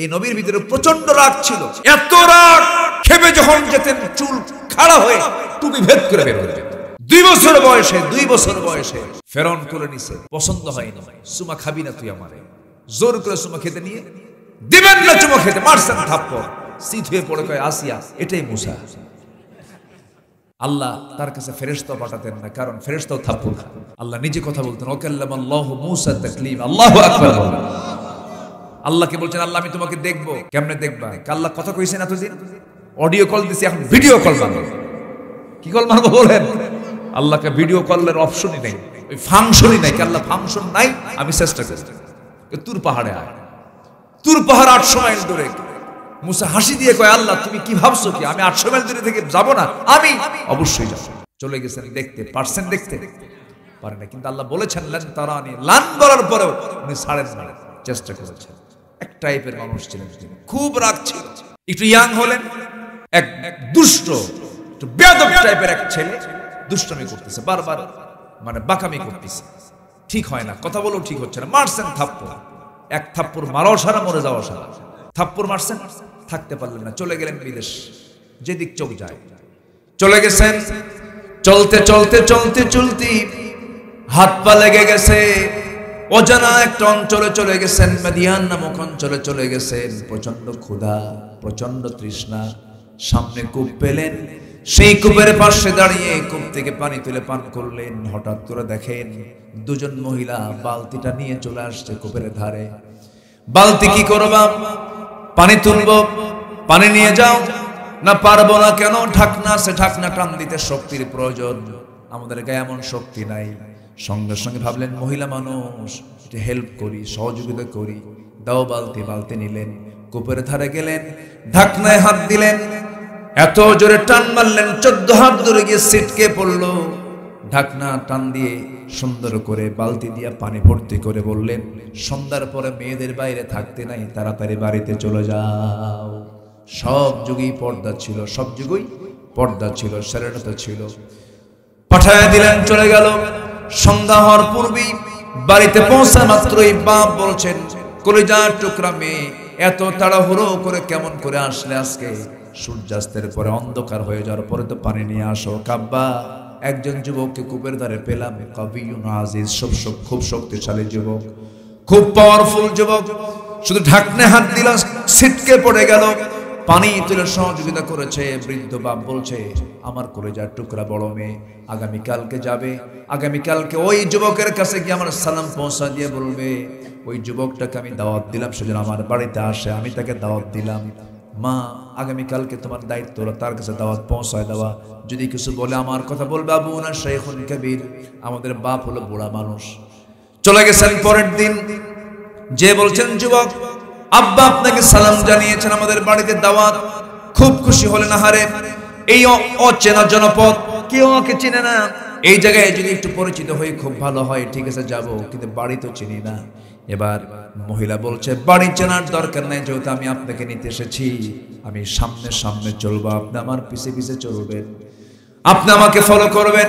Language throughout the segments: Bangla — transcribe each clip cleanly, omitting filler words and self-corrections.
এই নবীর ভিতরে প্রচন্ড রাগ ছিল, এত রাগ খেপে যখন যেতেন চুল খাড়া হয়ে টুপি ভেদ করে বের হয়ে যেত। 2 বছর বয়সে ফেরাউন করে নিছে, পছন্দ হয়নি। সুমা খাবি না তুই আমারে, জোর করে সুমা খেতে নিয়ে দিবেন না, চুমা খেতে মারছেন থাপ্পড়, সিট হয়ে পড়ে কয় আসিয়া এটাই মুসা। আল্লাহ তার কাছে ফেরেশতা পাঠাতেন না, কারণ ফেরেশতাও থাপ্পড় খায়। আল্লাহ নিজে কথা বলতেন, ওয়াকাল্লামাল্লাহু মূসা তাকলিমা। আল্লাহু আকবার। আল্লাহকে বলছেন, আল্লাহ আমি তোমাকে দেখবো। কেমনে দেখবা? আল্লাহ কথা কইছেন এতদিন, অডিও কল দিছি, এখন ভিডিও কল মারবো। কি কল মারবো বলেন? আল্লাহকে ভিডিও কলের অপশনই নেই, ওই ফাংশনই নাই। আল্লাহ ফাংশন নাই, আমি চেষ্টা করছি। তুর পাহাড়ে আয়, তুর পাহাড় 800 মাইল দূরে। মুসা হাসি দিয়ে কয়, আল্লাহ তুমি কি ভাবছো কি আমি 800 মাইল দূরে থেকে যাবো না? আমি অবশ্যই যাবো। চলে গেছেন দেখতে পারছেন, দেখতে পারে না, কিন্তু আল্লাহ বলেছেন লান তারানি, লান বলার পরেও উনি ছাড়েন না, চেষ্টা করেছেন। এক টাইপের মানুষ ছিলেন তিনি, খুব রাগ ছিল। একটু ইয়াং হলেন, এক দুষ্ট একটু বেয়াদব টাইপের এক ছেলে, দুষ্টমি করতেছে বারবার, মানে বাকামি করতেছে, ঠিক হয় না, কথা বলেও ঠিক হচ্ছে না। মারছেন থাপ্পড়, এক থাপ্পড় মারাও সারা, মরে যাওয়া সারা। থাপ্পড় মারছেন, থাকতে পারলেন না, চলে গেলেন বিদেশ, যেদিক চোখ যায় চলে গেছেন। চলতে চলতে চলতে চলতে হাত পা লেগে গেছে, অজানা একটা অঞ্চলে চলে গেছেন, মাদিয়ান নামক অঞ্চলে চলে গেছেন। প্রচন্ড ক্ষুধা, প্রচন্ড তৃষ্ণা, সামনে কূপ পেলেন, সেই কূপের পাশে দাঁড়িয়ে কূপ থেকে পানি তুলে পান করলেন। হঠাৎ করে দেখেন দুজন মহিলা বালতিটা নিয়ে চলে আসছে কূপের ধারে। বালতি কি করবা? পানি তুলবো, পানি নিয়ে যাও না। পারবো না। কেন? ঢাকনা আছে, ঢাকনা টান দিতে শক্তির প্রয়োজন, আমাদের গায়ে এমন শক্তি নাই। সঙ্গে সঙ্গে ভাবলেন মহিলা মানুষ, একটু হেল্প করি, সহযোগিতা করি, দাও বালতি। বালতি নিলেন, কূপের ধারে গেলেন, ঢাকনায় হাত দিলেন, এত জোরে টান মারলেন 14 হাত দূরে গিয়ে ছিটকে পড়লো। ঢাকনা টান দিয়ে সুন্দর করে বালতি দিয়ে পানি ভর্তি করে বললেন, সন্ধ্যার পরে মেয়েদের বাইরে থাকতে নাই, তাড়াতাড়ি বাড়িতে চলে যাও। সব যুগেই পর্দা ছিল, সব যুগেই পর্দা ছিল, স্বাধীনতা ছিল। পাঠায় দিলেন, চলে গেল। সন্ধ্যা হওয়ার পূর্বেই বাড়িতে পৌঁছা মাত্রই বাপ বলছেন, কলিজার টুকরা মেয়ে, এত তাড়াহুড়ো করে কেমন করে আসলে আজকে? সূর্যাস্তের পরে অন্ধকার হয়ে যাওয়ার পরে তো পানি নিয়ে আসো। কাব্বা, একজন যুবককে কূপের ধারে পেলাম, কবিউন আজিজ, খুব শক্তিশালী যুবক, খুব পাওয়ারফুল যুবক। শুধু ঢাকনে হাত দিল, ছিটকে পড়ে গেল। পানি তুলে সহযোগিতা করেছে। বৃদ্ধ বাপ বলছে, আমার কলিজার টুকরা বড় মেয়ে আগামীকালকে যাবে, আগামীকালকে ওই যুবকের কাছে গিয়ে আমার সালাম পৌঁছা দিয়ে বলবে, ওই যুবকটাকে আমি দাওয়াত দিলাম সেজন্য আমার বাড়িতে আসে, আমি তাকে দাওয়াত দিলাম। মা, আগামীকালকে তোমার দায়িত্ব হলো তার কাছে দাওয়াত পৌঁছায় দেওয়া। যদি কিছু বলে আমার কথা বলবে, আবুনা শাইখুন কাবীর, আমাদের বাপ হলো বুড়া মানুষ। চলে গেছেন। পরের দিন যে বলছেন, যুবক আব্বা আপনাকে সালাম জানিয়েছেন, আমাদের বাড়িতে দাওয়াত। খুব খুশি হলেন, আহারে এই অচেনা জনপদ, কেউ আমাকে চিনে না, এই জায়গায় যদি একটু পরিচিত হই খুব ভালো হয়, ঠিক আছে যাবো, কিন্তু বাড়ি তো চিনি না। এবার মহিলা বলছে, বাড়ি চেনার দরকার নাই, যেহেতু আমি আপনাকে নিতে এসেছি, আমি সামনে সামনে চলবো, আপনি আমার পিছে পিছে চলবেন, আপনি আমাকে ফলো করবেন।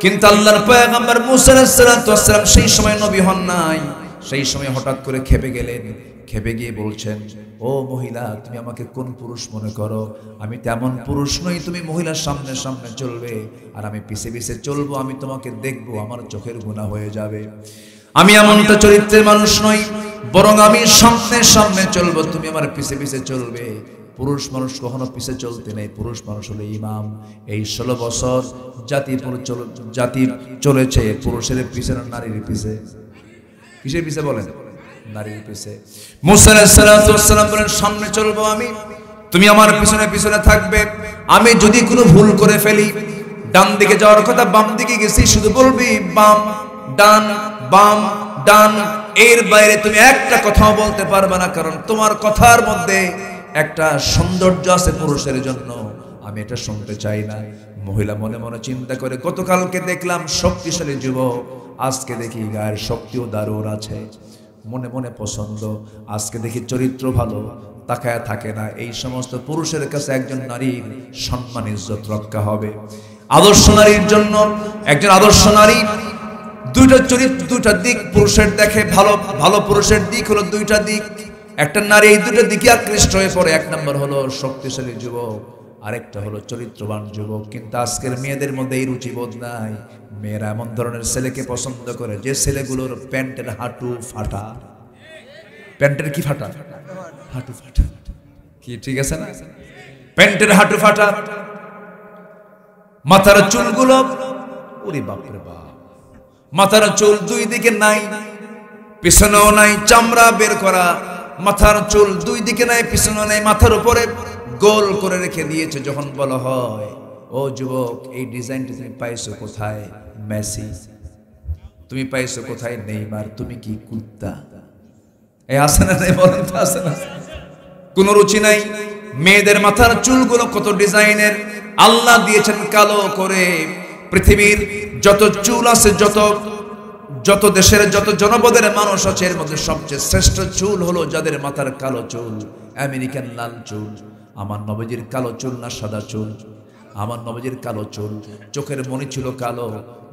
কিন্তু আল্লাহর পয়গম্বর মুসা আলাইহিস সালাম সেই সময় নবী হন নাই। সেই সময় হঠাৎ করে খেপে গেলেন। খেপে গিয়ে বলছেন, ও মহিলা, তুমি আমাকে কোন পুরুষ মনে করো? আমি তেমন পুরুষ নই, তুমি মহিলার সামনে সামনে চলবে আর আমি পিছে পিছে চলবো, আমি তোমাকে দেখবো, আমার চোখের গুনাহ হয়ে যাবে। আমি এমনটা চরিত্রের মানুষ নই, বরং আমি সামনে সামনে চলবো, তুমি আমার পিছে পিছে চলবে। পুরুষ মানুষ কখনো পিছে চলতে নেই, পুরুষ মানুষ হলো ইমাম। এই 16 বছর জাতি চলেছে পুরুষের পিছে না নারীর পিছে? কিসের পিছে বলেন? নারীর পিছে। মুসা আলাইহিস সালাম বলেন, সামনে চলবো আমি, তুমি আমার পিছনে পিছনে থাকবে। আমি যদি কোনো ভুল করে ফেলি, ডান দিকে যাওয়ার কথা বাম দিকে গেছি, শুধু বলবি বাম ডান বাম ডান, এর বাইরে তুমি একটা কথাও বলতে পারবে না, কারণ তোমার কথার মধ্যে একটা সৌন্দর্য আছে পুরুষের জন্য, আমি এটা শুনতে চাই না। মহিলা মনে মনে চিন্তা করে, গতকালকে দেখলাম শক্তিশালী যুবক, আজকে দেখি গায়ের শক্তিও দারুণ আছে, মনে মনে পছন্দ, আজকে দেখি চরিত্র ভালো, তাকায় থাকে না। এই সমস্ত পুরুষের কাছে একজন নারীর সম্মান ইজ্জত রক্ষা হবে। আদর্শ নারীর জন্য একজন আদর্শ নারী দুইটা চরিত্র, দুইটা দিক পুরুষের দেখে। ভালো ভালো পুরুষের দিক হলো দুইটা দিক, একটা নারী এই দুটোর দিকে আকৃষ্ট হয়ে পড়ে। এক নম্বর হলো শক্তিশালী যুবক, আরেকটা হলো চরিত্রবান যুবক। কিন্তু আজকের মেয়েদের মধ্যে এই রুচিবোধ নাই। মেয়েরা এমন ধরনের ছেলেকে পছন্দ করে যে ছেলেগুলোর প্যান্টের হাঁটু ফাটা। প্যান্টের কি ফাটা? হাঁটু ফাটা। কি ঠিক আছে না? প্যান্টের হাঁটু ফাটা, মাথার চুলগুলো, ওরে বাপরে বাপ, মাথার চুল দুই দিকে নাই, পিছনেও নাই, চামড়া বের করা। মাথার চুল দুই দিকে নাই, পিছনেও নাই, মাথার উপরে গোল করে রেখে দিয়েছে। যখন বলা হয়, ও যুবক, এই ডিজাইনটা তুমি পাইছো কোথায়? মেসি। তুমি পাইছো কোথায়? নেইমার। তুমি কি কুত্তা? এই আসে না? নাই বলেন তো, আসে না? কোন রুচি নাই। মেয়েদের মাথার চুলগুলো কত ডিজাইনের আল্লাহ দিয়েছেন কালো করে। পৃথিবীর যত চুল আছে, যত দেশের যত জনপদের মানুষ আছে, এর মধ্যে সবচেয়ে শ্রেষ্ঠ চুল হলো যাদের মাথার কালো চুল, আমেরিকান লাল চুল। আমার নবীজির কালো চুল না সাদা চুল? আমার নবীজির কালো চুল, চোখের মণি ছিল কালো,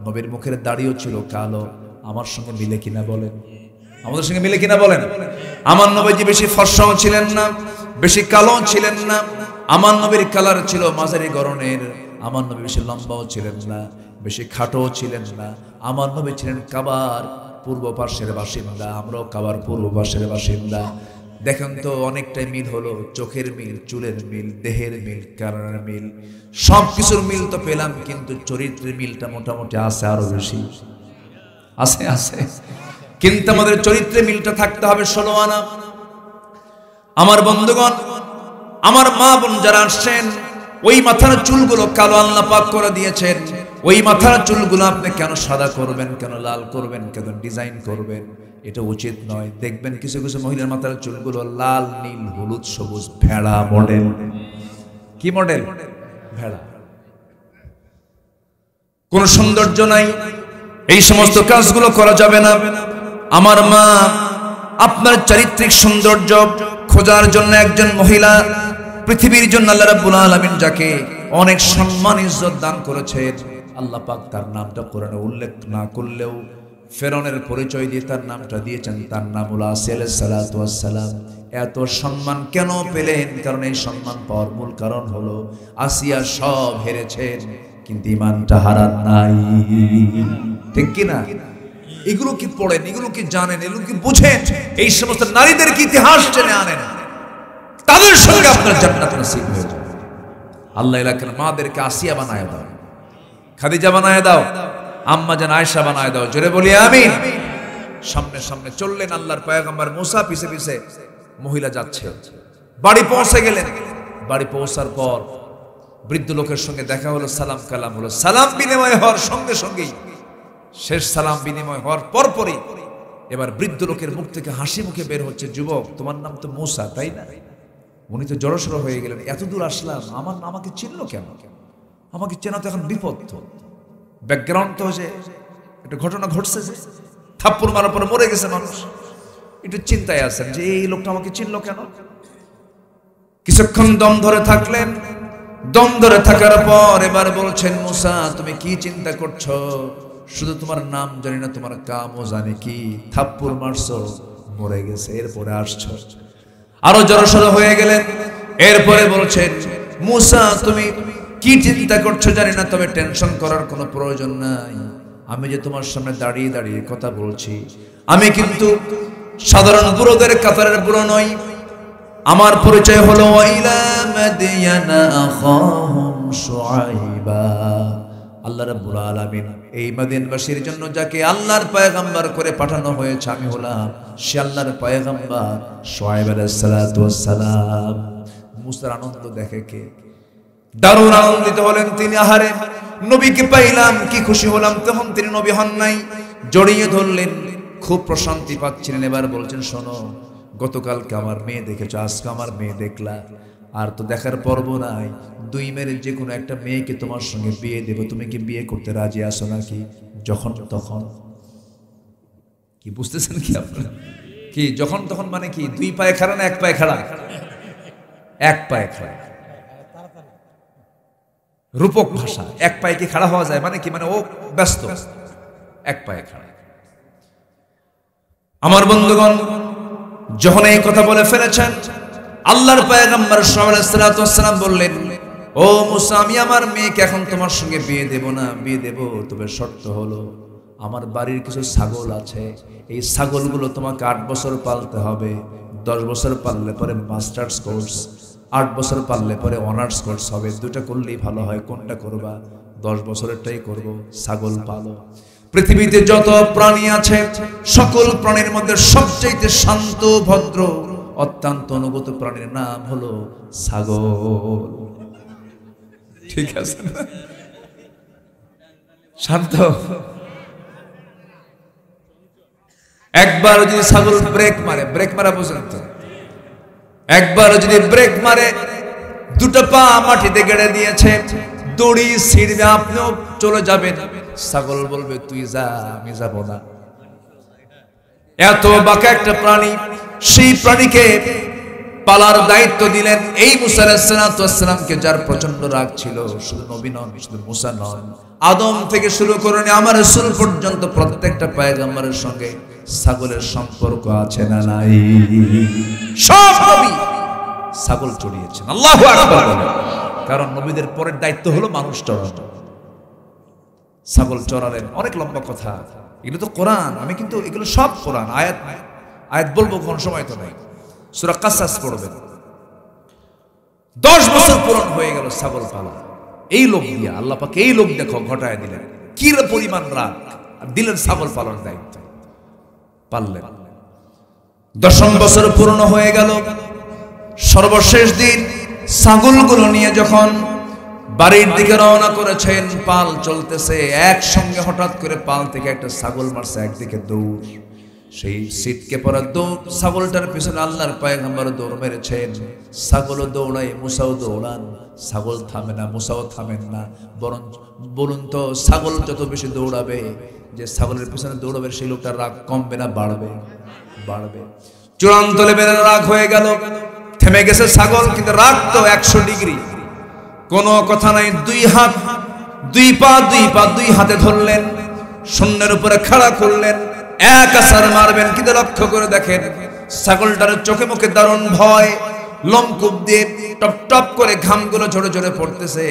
নবীর মুখের দাড়িও ছিল কালো। আমার সঙ্গে মিলে কিনা বলেন? আমাদের সঙ্গে মিলে কিনা বলেন? আমার নবীজি বেশি ফর্সাও ছিলেন না, বেশি কালো ছিলেন না। আমার নবীর কালার ছিল মাঝারি গড়নের। আমার নবী বেশি লম্বাও ছিলেন না, বেশি খাটো ছিলেন না। আমার নবী ছিলেন কাবার পূর্ব পাশের বাসিন্দা, আমরাও কাবার পূর্ব পাশের বাসিন্দা। দেখেন তো, অনেকটাই মিল হলো। চোখের মিল, চুলের মিল, দেহের মিল, কারণের মিল, সব কিছুর মিল তো পেলাম, কিন্তু চরিত্রের মিলটা মোটামুটি আছে, আরো বেশি আছে আছে। কিন্তু আমাদের চরিত্রে মিলটা থাকতে হবে 16 আনা। আমার বন্ধুগণ, আমার মা বোন যারা আসছেন, ওই মাথার চুলগুলো কালো আল্লাহ পাক করে দিয়েছেন। ওই মাথার চুলগুলো আপনি কেন সাদা করবেন, কেন লাল করবেন, কেন ডিজাইন করবেন? এটা উচিত নয়। দেখবেন কিছু কিছু মহিলার মাথার চুলগুলো লাল, নীল, হলুদ, সবুজ, ভেড়া মডেল। কি মডেল? ভেড়া। কোন সৌন্দর্য নাই। এই সমস্ত কাজগুলো করা যাবে না। আমার মা, আপনার চারিত্রিক সৌন্দর্য খোঁজার জন্য একজন মহিলা, পৃথিবীর জন্য আল্লাহ রাব্বুল আলামিন যাকে অনেক সম্মান ইজ্জত দান করেছেন, আল্লাহ পাক তার নামটা কোরআনে উল্লেখ না করলেও ফেরাউনের পরিচয় দিয়ে তার নামটা দিয়েছেন। তার নাম হলো আসিয়া আলাইহিস সালাতু ওয়াস সালাম। এত সম্মান কেন পেলেন? কারণ এই সম্মান পাওয়ার মূল কারণ হলো আসিয়া সব হেরেছেন, কিন্তু ঈমানটা হারান নাই। ঠিক কি না? এগুলো কি পড়েন, এগুলো কি জানেন, এগুলো কি বুঝেন? এই সমস্ত নারীদের কি ইতিহাস জেনে আনেন, তাদের সঙ্গে আপনার জান্নাত নসিব হয়ে যাবে। আল্লাহ এলাকার মাদেরকে আসিয়া বানায় দাও, খাদিজা বানায় দাও, আম্মা জান আয়েশা বানায় দাও। জোরে বলি আমিন। সামনে সামনে চললেন আল্লাহর পয়গম্বর মুসা, পিছে পিছে মহিলা যাচ্ছে। বাড়ি পৌঁছে গেলেন। বাড়ি পৌঁছার পর বৃদ্ধ লোকের সঙ্গে দেখা হলো, সালাম কালাম হলো। সালাম বিনিময় হওয়ার সঙ্গে সঙ্গেই, শেষ সালাম বিনিময় হওয়ার পরপরই এবার বৃদ্ধ লোকের মুখ থেকে হাসি মুখে বের হচ্ছে, যুবক, তোমার নাম তো মুসা, তাই না? উনি তো জড়সড় হয়ে গেলেন, এত দূর আসলাম, আমাকে চিনলো কেন? আমাকে চেনা তো এখন বিপদ। ব্যাকগ্রাউন্ড তো হচ্ছে একটা ঘটনা ঘটছে, যে থাপ্পড় মারার পরে মরে গেছে মানুষ। একটু চিন্তায় আছেন যে এই লোকটা আমাকে চিনলো কেন? কিছুক্ষণ দম ধরে থাকলেন। দম ধরে থাকার পর এবার বলছেন, মুসা, তুমি কি চিন্তা করছো? শুধু তোমার নাম জানি না, তোমার কামও জানি কি। থাপ্পড় মারছো, মরে গেছে, এরপরে আসছো। আরো জড়সড় হয়ে গেলেন। এরপরে বলছেন, মুসা, তুমি কি চিন্তা করছো জানি না, তবে টেনশন করার কোনো প্রয়োজন নাই। আমি যে তোমার সামনে দাঁড়িয়ে দাঁড়িয়ে কথা বলছি, আমি কিন্তু সাধারণ বুড়োদের কাতারের বুড়ো নই। আমার পরিচয় হলো ওয়াইলা মাদিয়ানা আখাহুম শুআইবা। আল্লাহ রাব্বুল আলামিন এই মাদিয়ানবাসীর জন্য যাকে আল্লাহর পয়গম্বর করে পাঠানো হয়েছে, আমি হলাম সে আল্লাহর পয়গম্বর শুআইব আলাইহিস সালাতু ওয়াস সালাম। মুসার আনন্দ দেখে কে? দারুণ আনন্দিত হলেন তিনি। আহারে, নবীকে পাইলাম, কি খুশি হলাম। তখন তিনি নবী হন নাই, জড়িয়ে ধরলেন, খুব প্রশান্তি পাচ্ছিলেন। এবার বলছেন, শোনো, গতকালকে আমার মেয়ে দেখেছ, আজকে আমার মেয়ে দেখলা, আর তো দেখার পর্ব নাই। দুই মেয়ের যে কোনো একটা মেয়েকে তোমার সঙ্গে বিয়ে দেব, তুমি কি বিয়ে করতে রাজি আছো নাকি? যখন তখন। কি বুঝতেছেন কি আপনারা? কি যখন তখন মানে কি? দুই পায়ে খাড়া না এক পায়ে খাড়া? এক পায়ে খাড়া। রূপক ভাষা। এক পায়ে কি খাড়া হওয়া যায় মানে কি? মানে ও ব্যস্ত, এক পায়ে খাড়া। আমার বন্ধুগণ, যখন এই কথা বলে ফেলেছেন, আল্লাহর পয়গম্বর সাল্লাল্লাহু আলাইহি ওয়াসাল্লাম বললেন, ও মুসা, আমি আমার মেয়েকে এখন তোমার সঙ্গে বিয়ে দেব না, বিয়ে দেব, তবে শর্ত হলো আমার বাড়ির কিছু ছাগল আছে, এই ছাগলগুলো তোমাকে 8 বছর পালতে হবে। 10 বছর পাললে পরে মাস্টার্স কোর্স, 8 বছর পাললে পরে অনার্স কোর্স হবে। দুটা করলেই ভালো হয়, কোনটা করবা? 10 বছরেরটাই করব। ছাগল পালো। পৃথিবীতে যত প্রাণী আছে সকল প্রাণীর মধ্যে সবচেয়ে শান্ত, ভদ্র, অত্যন্ত অনুগত প্রাণীর নাম হলো ছাগল। ঠিক আছে না? শান্ত। একবার যদি ছাগল ব্রেক মারে, ব্রেক মারা বুঝেন তো, একবার যদি ব্রেক মারে, দুটো পা মাটিতে গেড়ে দিয়েছে, দড়ি ছিঁড়বে, আপনিও চলে যাবেন, ছাগল বলবে তুই যা, আমি যাব না। এত বাঁকা একটা প্রাণী, সেই প্রাণীকে পালার দায়িত্ব দিলেন এই মুসা আলাইহিস সালামকে, যার প্রচন্ড রাগ ছিল। শুধু নবী নন, শুধু মুসা নন, আদম থেকে শুরু করে আমার রাসূল পর্যন্ত প্রত্যেকটা পয়গম্বরের সঙ্গে ছাগলের সম্পর্ক আছে না নাই? সব নবী ছাগল চড়িয়েছেন। আল্লাহু আকবার। কারণ নবীদের পরের দায়িত্ব হলো মানুষ চড়ানো। ছাগল চড়ালেন। অনেক লম্বা কথা, এগুলো তো কোরআন। আমি কিন্তু এগুলো সব কোরআন, আয়াত আয়াত বলবো, কোন সময় তো নাই। সূরা কাসাস পড়বেন। 10 বছর পূরণ হয়ে গেল ছাগল পালা। এই লোক দিয়া আল্লাহ পাক এই লোক দেখো ঘটায় দিলেন, কি পরিমাণ রাগ, আর দিলেন ছাগল পালন দায়িত্ব। পাললেন। 10ম বছর পূর্ণ হয়ে গেল। সর্বশেষ দিন ছাগলগুলো নিয়ে যখন বাড়ির দিকে রওনা করেছেন, পাল চলতেছে, একসঙ্গে হঠাৎ করে পাল থেকে একটা ছাগল মারছে, একদিকে দৌড়, সেই সিটকে পড়া দৌড়, ছাগলটার পিছনে আল্লাহর পয়গম্বর দৌড় মেরেছেন। ছাগলও দৌড়ায়, মুসাও দৌড়ান, ছাগল থামে না, মুসাও থামেন না। বরং বলুন তো, ছাগল যত বেশি দৌড়াবে, যে ছাগলের পিছনে দৌড়াবে সেই লোকটার রাগ কমবে না বাড়বে? বাড়বে। চূড়ান্ত লেভেলের রাগ হয়ে গেল। থেমে গেছে ছাগল, কিন্তু রাগ তো 100 ডিগ্রি। কোনো কথা নাই। 2 হাত, 2 পা, 2 পা, 2 হাতে ধরলেন, শূন্যের উপরে খাড়া করলেন, এক আছাড় মারবেন, কিন্তু লক্ষ্য করে দেখেন ছাগলটার চোখে মুখে দারুণ ভয়, লোমকূপ দিয়ে টপ টপ করে ঘামগুলো ঝরে ঝরে পড়তেছে।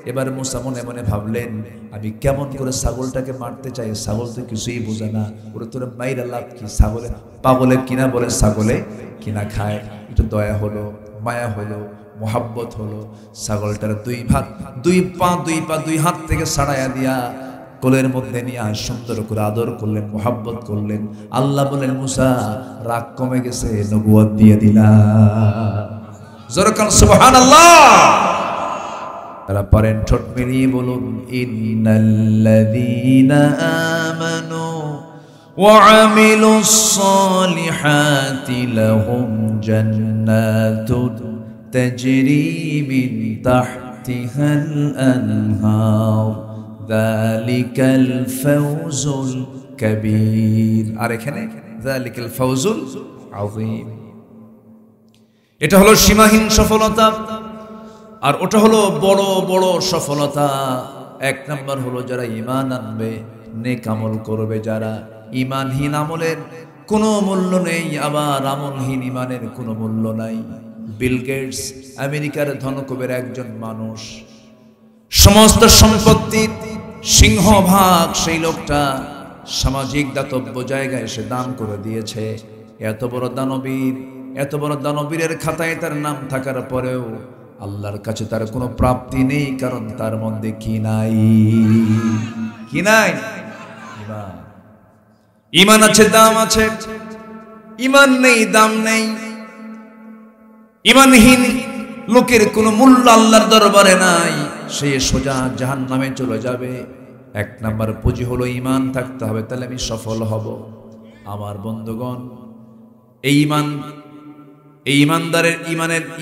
এবার মুসা মনে মনে ভাবলেন, আমি কেমন করে ছাগলটাকে মারতে চাই, ছাগল তো কিছুই বোঝে না, ওরে তোর মাইরা লাভ কি? ছাগলে পাগলে কিনা বলে ছাগলে কিনা খায়। একটু দয়া হলো, মায়া হলো, মোহাব্বত হলো। ছাগলটার 2 হাত, 2 পা, 2 পা, 2 হাত থেকে ছাড়াইয়া দিয়া কোলের মধ্যে নিয়ে সুন্দর করে আদর করলেন, মোহাব্বত করলেন। আল্লাহ বলেন, মুসা রাগ কমে গেছে, নবুয়ত দিয়ে দিলাম। জোরকান সুবহানাল্লাহ। তারা পারেন ঠোঁট মিলিয়ে বলুন, ইন্নাল্লাযীনা আমানু ওয়া আমিলুস সালিহাতি লাহুম জান্নাতুন তাজরি মিন তাহতিহাল আনহার যালিকাল ফাওজুল কাবীর। আর এখানে যালিকাল ফাওজুল আযীম। এটা হলো সীমাহীন সফলতা, আর ওটা হলো বড় বড় সফলতা। 1 নাম্বার হলো যারা ঈমান আনবে, নেক আমল করবে। যারা ঈমানহীন আমলের কোনো মূল্য নেই, আবার আমলহীন ঈমানের কোনো মূল্য নাই। বিল গেটস আমেরিকার ধনকুবের একজন মানুষ, সমস্ত সম্পত্তির সিংহভাগ সেই লোকটা সামাজিক দাতব্য জায়গায় সে দান করে দিয়েছে। এত বড় দানবীর, এত বড় দানবীরের খাতায় তার নাম থাকার পরেও আল্লাহর কাছে তার কোনো প্রাপ্তি নেই, কারণ তার মধ্যে কি নাই? কি নাই? ঈমান। ঈমান আছে, দাম আছে। ঈমান নেই, দাম নেই। ঈমানহীন লোকের কোনো মূল্য আল্লাহর দরবারে নাই, সে সোজা জাহান্নামে চলে যাবে। 1 নাম্বার পুঁজি হলো ঈমান থাকতে হবে, তাহলে আমি সফল হব। আমার বন্ধুগণ, এই ঈমান, এই ঈমানদারের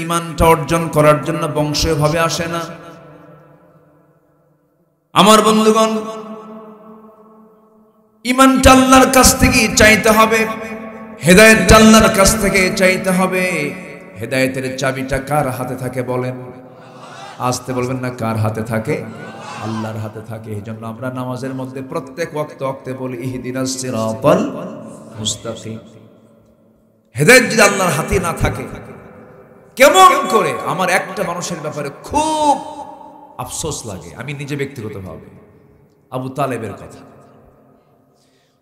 ঈমানটা অর্জন করার জন্য বংশীয়ভাবে আসে না। আমার বন্ধুগণ, ঈমানটা আল্লাহর কাছ থেকে চাইতে হবে, হেদায়েতটা আল্লাহর কাছ থেকে চাইতে হবে। হেদায়েতের চাবিটা কার হাতে থাকে বলেন? আসতে বলবেন না, কার হাতে থাকে? আল্লাহর হাতে থাকে। এই জন্য আমরা নামাজের মধ্যে প্রত্যেক ওয়াক্তে বলি, ইহদিনাস সিরাতাল মুস্তাকিম। হেদায়েত যদি আল্লাহর হাতে না থাকে, কেমন করে আমার একটা মানুষের ব্যাপারে খুব আফসোস লাগে, আমি নিজে ব্যক্তিগতভাবে, আবু তালেবের কথা।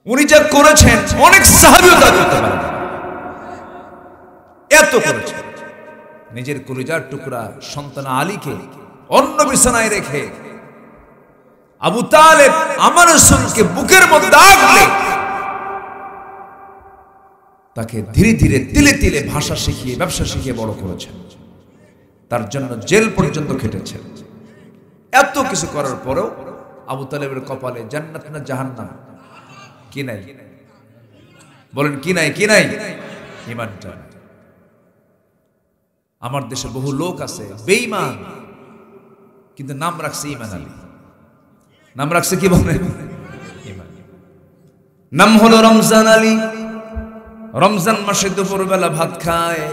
উনি যা করেছেন অনেক সাহাবীও তা করতে পারে না, এত করেছেন। নিজের কলিজার টুকরা সন্তান আলীকে অন্য বিছানায় রেখে আবু তালেব আমার রাসূলকে বুকের মধ্যে আগলে তাকে ধীরে ধীরে তিলে তিলে ভাষা শিখিয়ে ব্যবসা শিখিয়ে বড় করেছেন, তার জন্য জেল পর্যন্ত খেটেছেন। এত কিছু করার পরেও আবু তালেবের কপালে জান্নাত না জাহান্নাম কি নাই? বলেন কি নাই? কি নাই? ঈমানটা। আমার দেশে বহু লোক আছে বেঈমান, কিন্তু নাম রাখছে ঈমান আলী। নাম রাখছে কি বলেন? ঈমান। নাম হলো রমজান আলী। রমজান মাসে দুপুর বেলা ভাত খায়।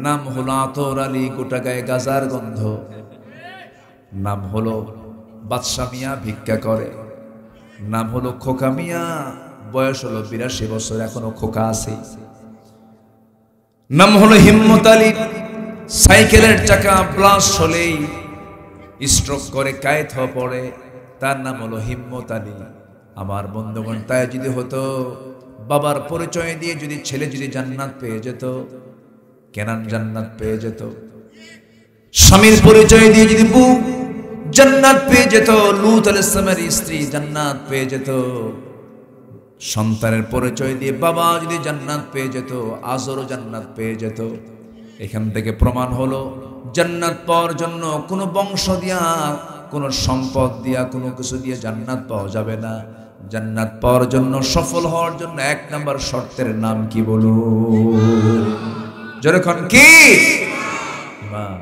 নাম হলো আতর আলী, গোটা গায়ে গাজার গন্ধ। নাম হলো বাদশা মিয়া, ভিক্ষা করে। নাম হলো খোকা মিয়া, বয়স হলো 82 বছর, এখনো খোকা আছে। নাম হলো হিম্মত আলী, সাইকেলের চাকা ব্লাস্ট হলেই স্ট্রোক করে কায়েত হয়ে পড়ে, তার নাম হলো হিম্মত আলী। আমার বন্ধুগণ, তাই যদি হতো বাবার পরিচয় দিয়ে যদি ছেলে যদি জান্নাত পেয়ে যেত, কেনান জান্নাত পেয়ে যেত। স্বামীর পরিচয় দিয়ে যদি বউ জান্নাত পেয়ে যেত, লূত আলাইহিস সালামের স্ত্রী জান্নাত পেয়ে যেত। সন্তানের পরিচয় দিয়ে বাবা যদি জান্নাত পেয়ে যেত, আজরও জান্নাত পেয়ে যেত। এখান থেকে প্রমাণ হলো জান্নাত পাওয়ার জন্য কোনো বংশ দিয়া, কোনো সম্পদ দিয়া, কোনো কিছু দিয়ে জান্নাত পাওয়া যাবে না। জান্নাত পাওয়ার জন্য, সফল হওয়ার জন্য 1 নাম্বার শর্তের নাম কি বলো? যেরকম কি? ঈমান।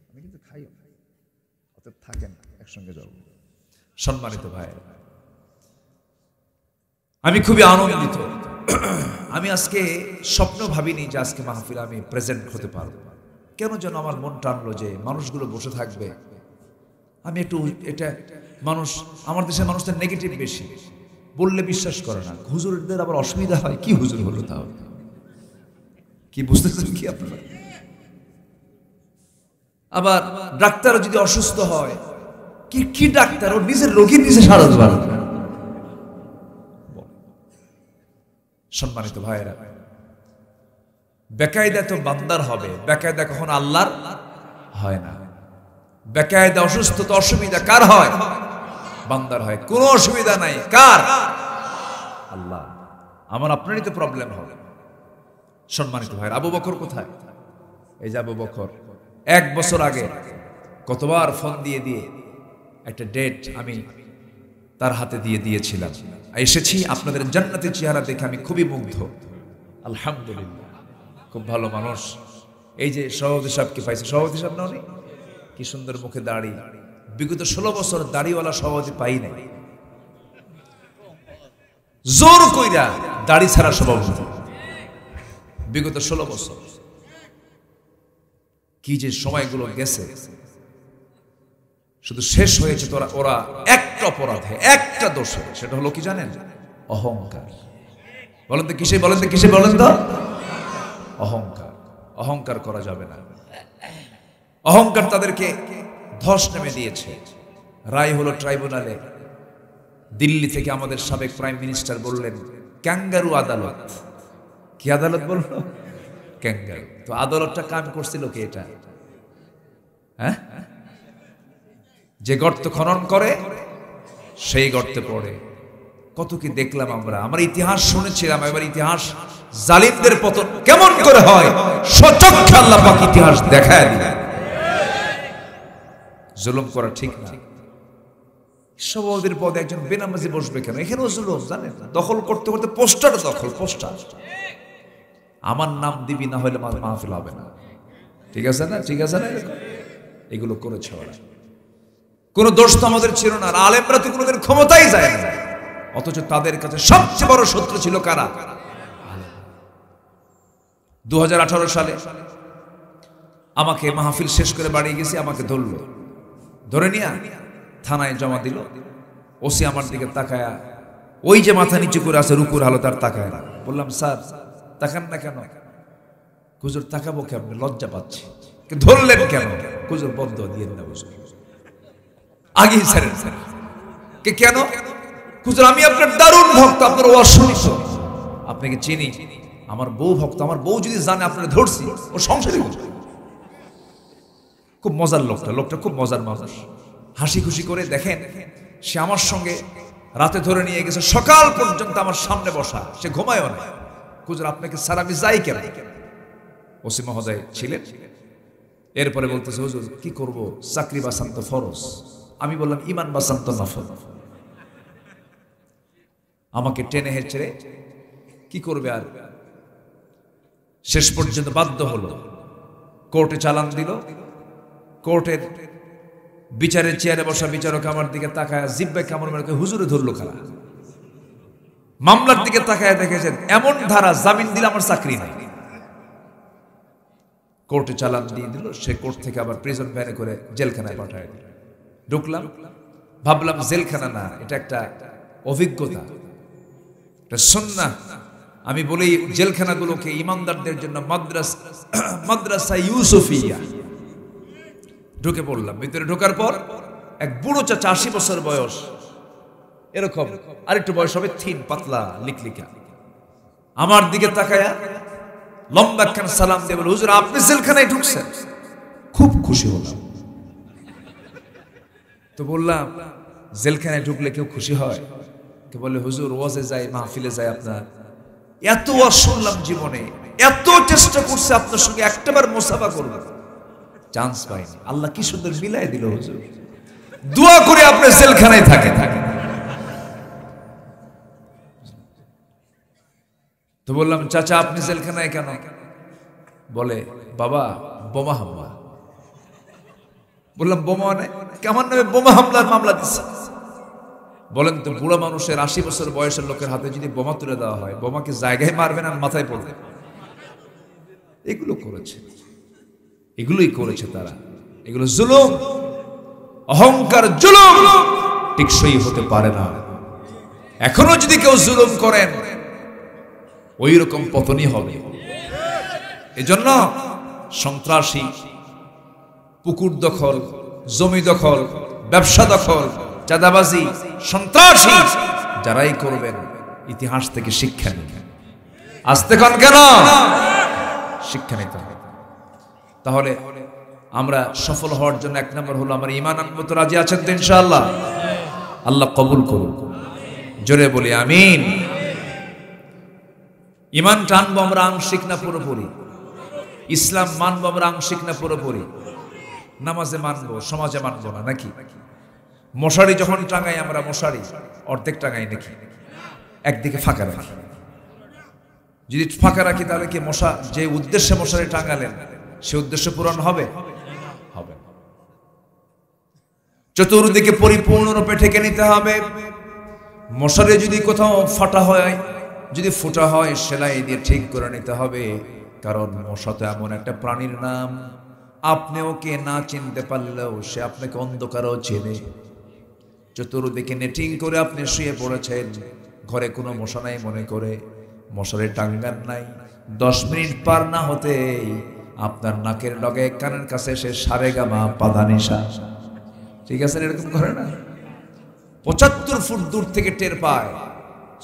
আমি কিন্তু খাই, অতএব থাকেন একসঙ্গে যাব। সম্মানিত ভাই, আমি খুবই আনন্দিত। আমি আজকে স্বপ্ন ভাবিনি যে আজকে মাহফিলে আমি প্রেজেন্ট হতে পারবো। কেন যেন আমার মন টানলো যে মানুষগুলো বসে থাকবে। আমি একটু এটা মানুষ, আমার দেশের মানুষদের নেগেটিভ বেশি, বললে বিশ্বাস করে না। হুজুরদের আবার অসুবিধা হয়, কি হুজুর হলো তাহলে? কি বুঝতেছেন কি আপনারা? আবার ডাক্তার যদি অসুস্থ হয়, কি ডাক্তার, ও নিজের রোগী নিজে সারাতে পারে। সম্মানিত ভাইয়েরা, বেকায়দা তো বান্দার হবে, বেকায়দা কখনো আল্লাহর হয় না। বেকায়দা অসুস্থতা অসুবিধা কার হয়? বান্দার হয়। কোনো অসুবিধা নাই কার? আল্লাহ। আমার আপনারই তো প্রবলেম হবে। সম্মানিত ভাইয়েরা, আবু বকর কোথায়? এই যে আবু বকর 1 বছর আগে কতবার ফোন দিয়ে একটা ডেট আমি তার হাতে দিয়েছিলাম। এসেছি, আপনাদের জান্নাতের চেহারা দেখে আমি খুবই মুগ্ধ। আলহামদুলিল্লাহ, খুব ভালো মানুষ। এই যে সভাপতি সাহেবকে পাইছে, সভাপতি সাহেব না, উনি কি সুন্দর মুখে দাড়ি। বিগত 16 বছর দাড়িওয়ালা সভাপতি পাই নাই। জোর কইরা দাড়ি ছাড়া সভাপতি, বিগত 16 বছর। কি যে সময়গুলো গেছে, শুধু শেষ হয়েছে ওরা একটা অপরাধে, একটা দোষে। সেটা হলো কি জানেন? অহংকার। বলেন তো কিসে? বলেন তো কিসে? বলেন তো। অহংকার। অহংকার করা যাবে না। অহংকার তাদেরকে ধস নেমে দিয়েছে। রায় হলো ট্রাইব্যুনালে, দিল্লি থেকে আমাদের সাবেক প্রাইম মিনিস্টার বললেন ক্যাঙ্গারু আদালত। কি আদালত বললো? ক্যাঙ্গারু। তো আদালতটা কাম করছিল কে? এটা হ্যাঁ, যে গর্ত খনন করে সেই গর্তে পড়ে। কত কি দেখলাম আমরা। আমার ইতিহাস শুনেছিলাম, এবার ইতিহাস জালিমদের পতন কেমন করে হয় সচক্ষে আল্লাহ পাক ইতিহাস দেখায় দিলেন। জুলুম করা ঠিক না। সভাপতির পদে একজন বেনামাজি বসবে কেন? এখানেও জুলুম, জানেন? দখল করতে করতে পোস্টার দখল, পোস্টার। আমার নাম দিবি, না হলে মাহফিল হবে না। ঠিক আছে না? ঠিক আছে না? এগুলো করেছে ওরা। কোন দোষ তো আমাদের ছিল না। আলেমরা তো কোনোদিন ক্ষমতাই যায় না, অথচ তাদের কাছে সবচেয়ে বড় শত্রু ছিল কারা? 2018 সালে আমাকে মাহফিল শেষ করে বাড়ি গেছি, আমাকে ধরে নিয়ে থানায় জমা দিল। ওসি আমার দিকে তাকায়া ওই যে মাথা নিচু করে আছে রুকুর হালত আর তাকায় না। বললাম স্যার তাকান না কেন? হুজুর তাকাবো কেমন, লজ্জা পাচ্ছি। ধরলেন কেন? হুজুর বন্ধ দিয়েন না হুজুর, আগে ছাড়েন স্যার। কেন? হুজুর আমি আপনার দারুণ ভক্ত, আপনার অসুস্থ, আপনাকে চিনি, আমার বউ ভক্ত, আমার বউ যদি জানে আপনারা ধরছি ও সংসারে। খুব মজার লোকটা খুব মজার মানুষ, হাসি খুশি করে। দেখেন সে আমার সঙ্গে রাতে ধরে নিয়ে গেছে, সকাল পর্যন্ত আমার সামনে বসা, সে ঘুমায়ও না। হুজুর আপনাকে স্যার আমি যাই কেন? ওসি মহোদয় ছিলেন। এরপরে বলতেছে হুজুর কি করব, চাকরি বাঁচান তো ফরজ। আমি বললাম ইমান বাঁচান তো নফল। আমাকে টেনে হেঁচড়ে কি করবে আর, শেষ পর্যন্ত বাধ্য হলো, কোর্টে চালান দিল। কোর্টের বিচারের চেয়ারে বসা বিচারক আমার দিকে তাকায় জিব্বায় কামড় মেরে হুজুরে ধরলো খারাপ। মামলার দিকে তাকায় দেখেছেন এমন ধারা, জামিন দিলে আমার চাকরি নাই। কোর্টে চালান দিয়ে দিল। সে কোর্ট থেকে আবার প্রিজন ভ্যানে করে জেলখানায় পাঠায় দিল। ঢুকলাম, ভাবলাম জেলখানা না, এটা একটা অভিজ্ঞতা, এটা সুন্নাহ। আমি বলি জেলখানাগুলোকে ইমানদারদের জন্য মাদ্রাসা ইউসুফিয়া। ঢুকে পড়লাম। ভিতরে ঢোকার পর এক বুড়ো চাচা, 80 বছর বয়স, এরকম আরেকটু বয়স হবে, থিন পাতলা লিকলিকা, আমার দিকে তাকায়া লম্বা একখান সালাম দিয়ে বলে হুজুর আপনি জেলখানায় ঢুকছেন। খুব খুশি হলাম। তো বললাম জেলখানায় ঢুকলে কেউ খুশি হয়? কে বলে হুজুর ওয়াজে যায়, মাহফিলে যায়, আপনার এত ওয়াজ শুনলাম জীবনে, এত চেষ্টা করছে আপনার সঙ্গে একটাবার মুসাফা করব, চান্স পাইনি। আল্লাহ কি সুন্দর মিলাই দিল হুজুর, দোয়া করে আপনি জেলখানায় থাকেন। তো বললাম চাচা আপনি জেলখানায় কেন? বলে বাবা বোমা হামলা। বললাম বোমা মানে কেমন নামে বোমা হামলার মামলা দিচ্ছে? বলেন তো বুড়া মানুষের 80 বছর বয়সের লোকের হাতে যদি বোমা তুলে দেওয়া হয়, বোমা কি জায়গায় মারবে না মাথায় পড়বে? এগুলো করেছে, এগুলোই করেছে তারা। এগুলো জুলুম, অহংকার, জুলুম টেকসই হতে পারে না। এখনো যদি কেউ জুলুম করেন ওই রকম পতনই হবে। এজন্য সন্ত্রাসী, পুকুর দখল, জমি দখল, ব্যবসা দখল, চাঁদাবাজি, সন্ত্রাসী যারাই করবেন ইতিহাস থেকে শিক্ষা নিন। আসতে কন কেন? শিক্ষা নিতে হবে। তাহলে আমরা সফল হওয়ার জন্য 1 নম্বর হলো আমার ঈমান আনবো। তো রাজি আছেন তো ইনশাআল্লাহ? আল্লাহ কবুল করুন, জোরে বলি আমিন। ঈমান টানবো আমরা আংশিক না পুরোপুরি? ইসলাম মানবো আমরা আংশিক না পুরোপুরি? নামাজে মানবো, সমাজে মানবো না নাকি? মশারি যখন টাঙাই আমরা, মশারি অর্ধেক টাঙাই নাকি? একদিকে ফাঁকা রাখি। যদি ফাঁকা রাখি তাহলে কি মশা, যে উদ্দেশ্যে মশারি টাঙালেন সে উদ্দেশ্য পূরণ হবে? হবে। চতুর্দিকে পরিপূর্ণরূপে ঢেকে নিতে হবে। মশারি যদি কোথাও ফাটা হয়, যদি ফোটা হয়, সেলাই দিয়ে ঠিক করে নিতে হবে। কারণ মশা তো এমন একটা প্রাণীর নাম, আপনি ওকে না চিনতে পারলেও সে আপনাকে অন্ধকারও চেনে। চতুর্দিকে নেটিং করে আপনি শুয়ে পড়েছেন, ঘরে কোনো মশা নাই মনে করে, মশারি টাঙ্গান নাই। 10 মিনিট পার না হতেই আপনার নাকের ডগে, কানের কাছে সে সারেগামা পাধানিসা, ঠিক আছে এরকম করে না? 75 ফুট দূর থেকে টের পায়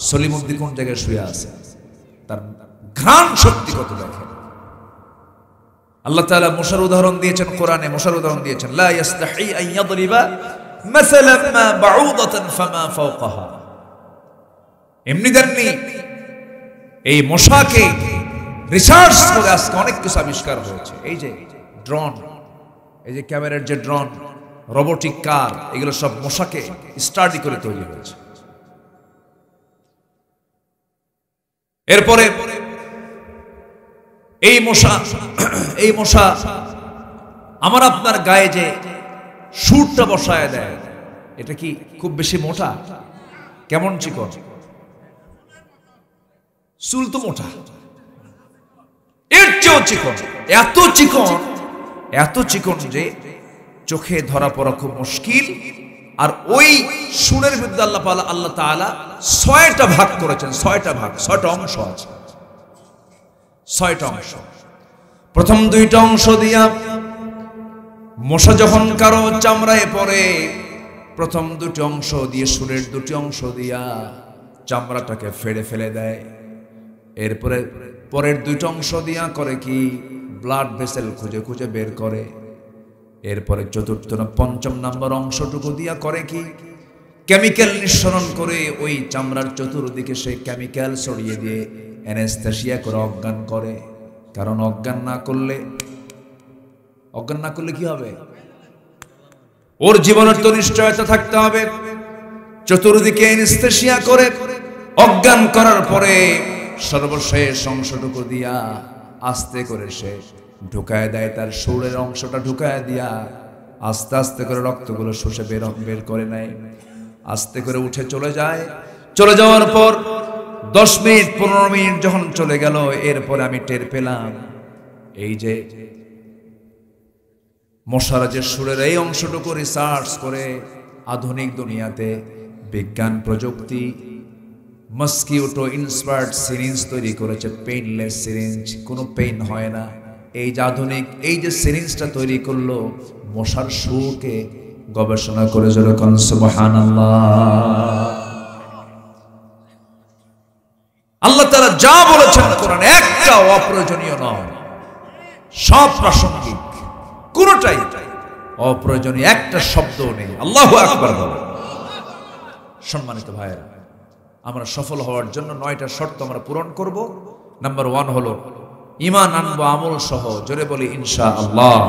সলিমুদ্দি কোন জায়গায় শুয়ে আছে, তার ঘ্রাণ শক্তি কত দেখে। আল্লাহ তাআলা মশার উদাহরণ দিয়েছেন কোরআনে, মশার উদাহরণ দিয়েছেন লা ইস্তাহি আন ইয়াদরিবা মাসালান মা বাউদাতান ফামা ফাওকাহা। এমনি দেননি, এই মশাকে রিসার্চ করে আজকে অনেক কিছু আবিষ্কার হয়েছে। এই যে ড্রোন, এই যে ক্যামেরার যে ড্রোন, রোবোটিক কার, এগুলো সব মশাকে স্টাডি করে তৈরি হয়েছে। এরপরে এই মশা আমার আপনার গায়ে যে সুরটা বসায় দেয়, এটা কি খুব বেশি মোটা? কেমন চিকন? চুল তো মোটা, এর চেয়েও চিকন। এত চিকন, এত চিকন যে চোখে ধরা পড়া খুব মুশকিল, আর ওই সুরের বিরুদ্ধে আল্লাহ তাআলা 6টা ভাগ করেছেন, 6টা ভাগ, 6টা অংশ আছে, 6টা অংশ। প্রথম 2টা অংশ দিয়া মশা যখন কারো চামড়ায় পড়ে, প্রথম 2টি অংশ দিয়ে, সুরের 2টি অংশ দিয়া চামড়াটাকে ফেড়ে ফেলে দেয়। এরপরে পরের 2টা অংশ দিয়া করে কি, ব্লাড ভেসেল খুঁজে খুঁজে বের করে। এরপরে চতুর্থ না পঞ্চম নাম্বার অংশটুকু দিয়া করে কি, কেমিক্যাল নিঃসরণ করে ওই চামড়ার চতুর্দিকে সেই কেমিক্যাল ছড়িয়ে দিয়ে অ্যানেস্থেসিয়া করে অজ্ঞান করে। কারণ অজ্ঞান না করলে কি হবে, ওর জীবনের তো নিশ্চয়তা থাকতে হবে। চতুর্দিকে অ্যানেস্থেসিয়া করে অজ্ঞান করার পরে সর্বশেষ অংশটুকু দিয়া আস্তে করে সে ঢুকায় দেয়, তার সুরের অংশটা ঢুকায় দিয়া আস্তে আস্তে করে রক্তগুলো শুষে বের করে নেয়। আস্তে করে উঠে চলে যায়। চলে যাওয়ার পর 10 মিনিট 15 মিনিট যখন চলে গেল, এরপরে আমি টের পেলাম এই যে মশারা যে সুরের এই অংশটুকু রিসার্চ করে আধুনিক দুনিয়াতে বিজ্ঞান প্রযুক্তি মস্কিউটো ইন্সপায়ার্ড সিরিঞ্জ তৈরি করেছে, পেইনলেস সিরিঞ্জ, কোনো পেইন হয় না। এই যে আধুনিক এই যে সিরিঞ্জটা তৈরি করলো মশার সুরকে গবেষণা করে, যেরকম সুবহানাল্লাহ। আল্লাহ তাআলা যা বলেছেন কোরআনে একটা অপ্রয়োজনীয় নয়, সব প্রাসঙ্গিক, কোনটাই অপ্রয়োজনীয় একটা শব্দও নেই। আল্লাহু আকবার। সম্মানিত ভাইয়েরা, আমরা সফল হওয়ার জন্য 9টা শর্ত আমরা পূরণ করব। নাম্বার 1 হলো ঈমান আনবো আমল সহ, জোরে বলি ইনশাআল্লাহ।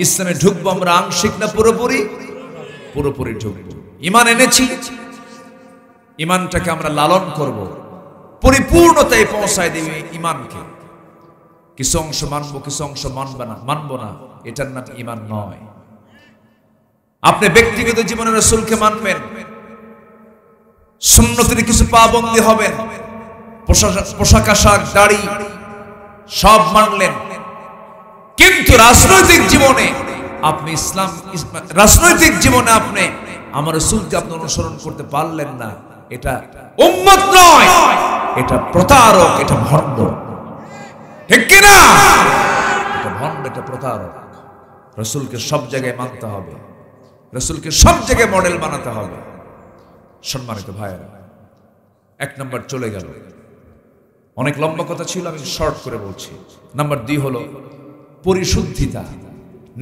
ইসলামে ঢুকবো আমরা আংশিক না পুরোপুরি ঢুকবো। ঈমান এনেছি, ঈমানটাকে আমরা লালন করব, পরিপূর্ণতায় পৌঁছায় দেবে ঈমানকে। কিছু অংশ মানবো, কিছু অংশ মানবো না, এটার নাম ঈমান নয়। আপনি ব্যক্তিগত জীবনে রাসূলকে মানবেন, সুন্নতের কিছু পাবন্দী হবেন, পোশাক আশাক দাড়ি সব মানলেন, কিন্তু রাজনৈতিক জীবনে আপনি রাজনৈতিক জীবনে আপনি আমার রাসূলকে আপনি অনুসরণ করতে পারলেন না, এটা উম্মত নয়, এটা প্রতারক, এটা ভণ্ড। ঠিক কি না? এটা ভণ্ড, এটা প্রতারক। রাসূলকে সব জায়গায় মানতে হবে, রাসূলকে সব জায়গায় মডেল বানাতে হবে। সম্মানিত ভাইয়েরা, 1 নাম্বার চলে গেল, অনেক লম্বা কথা ছিল, আমি শর্ট করে বলছি। নাম্বার 2 হলো পরিশুদ্ধিতা,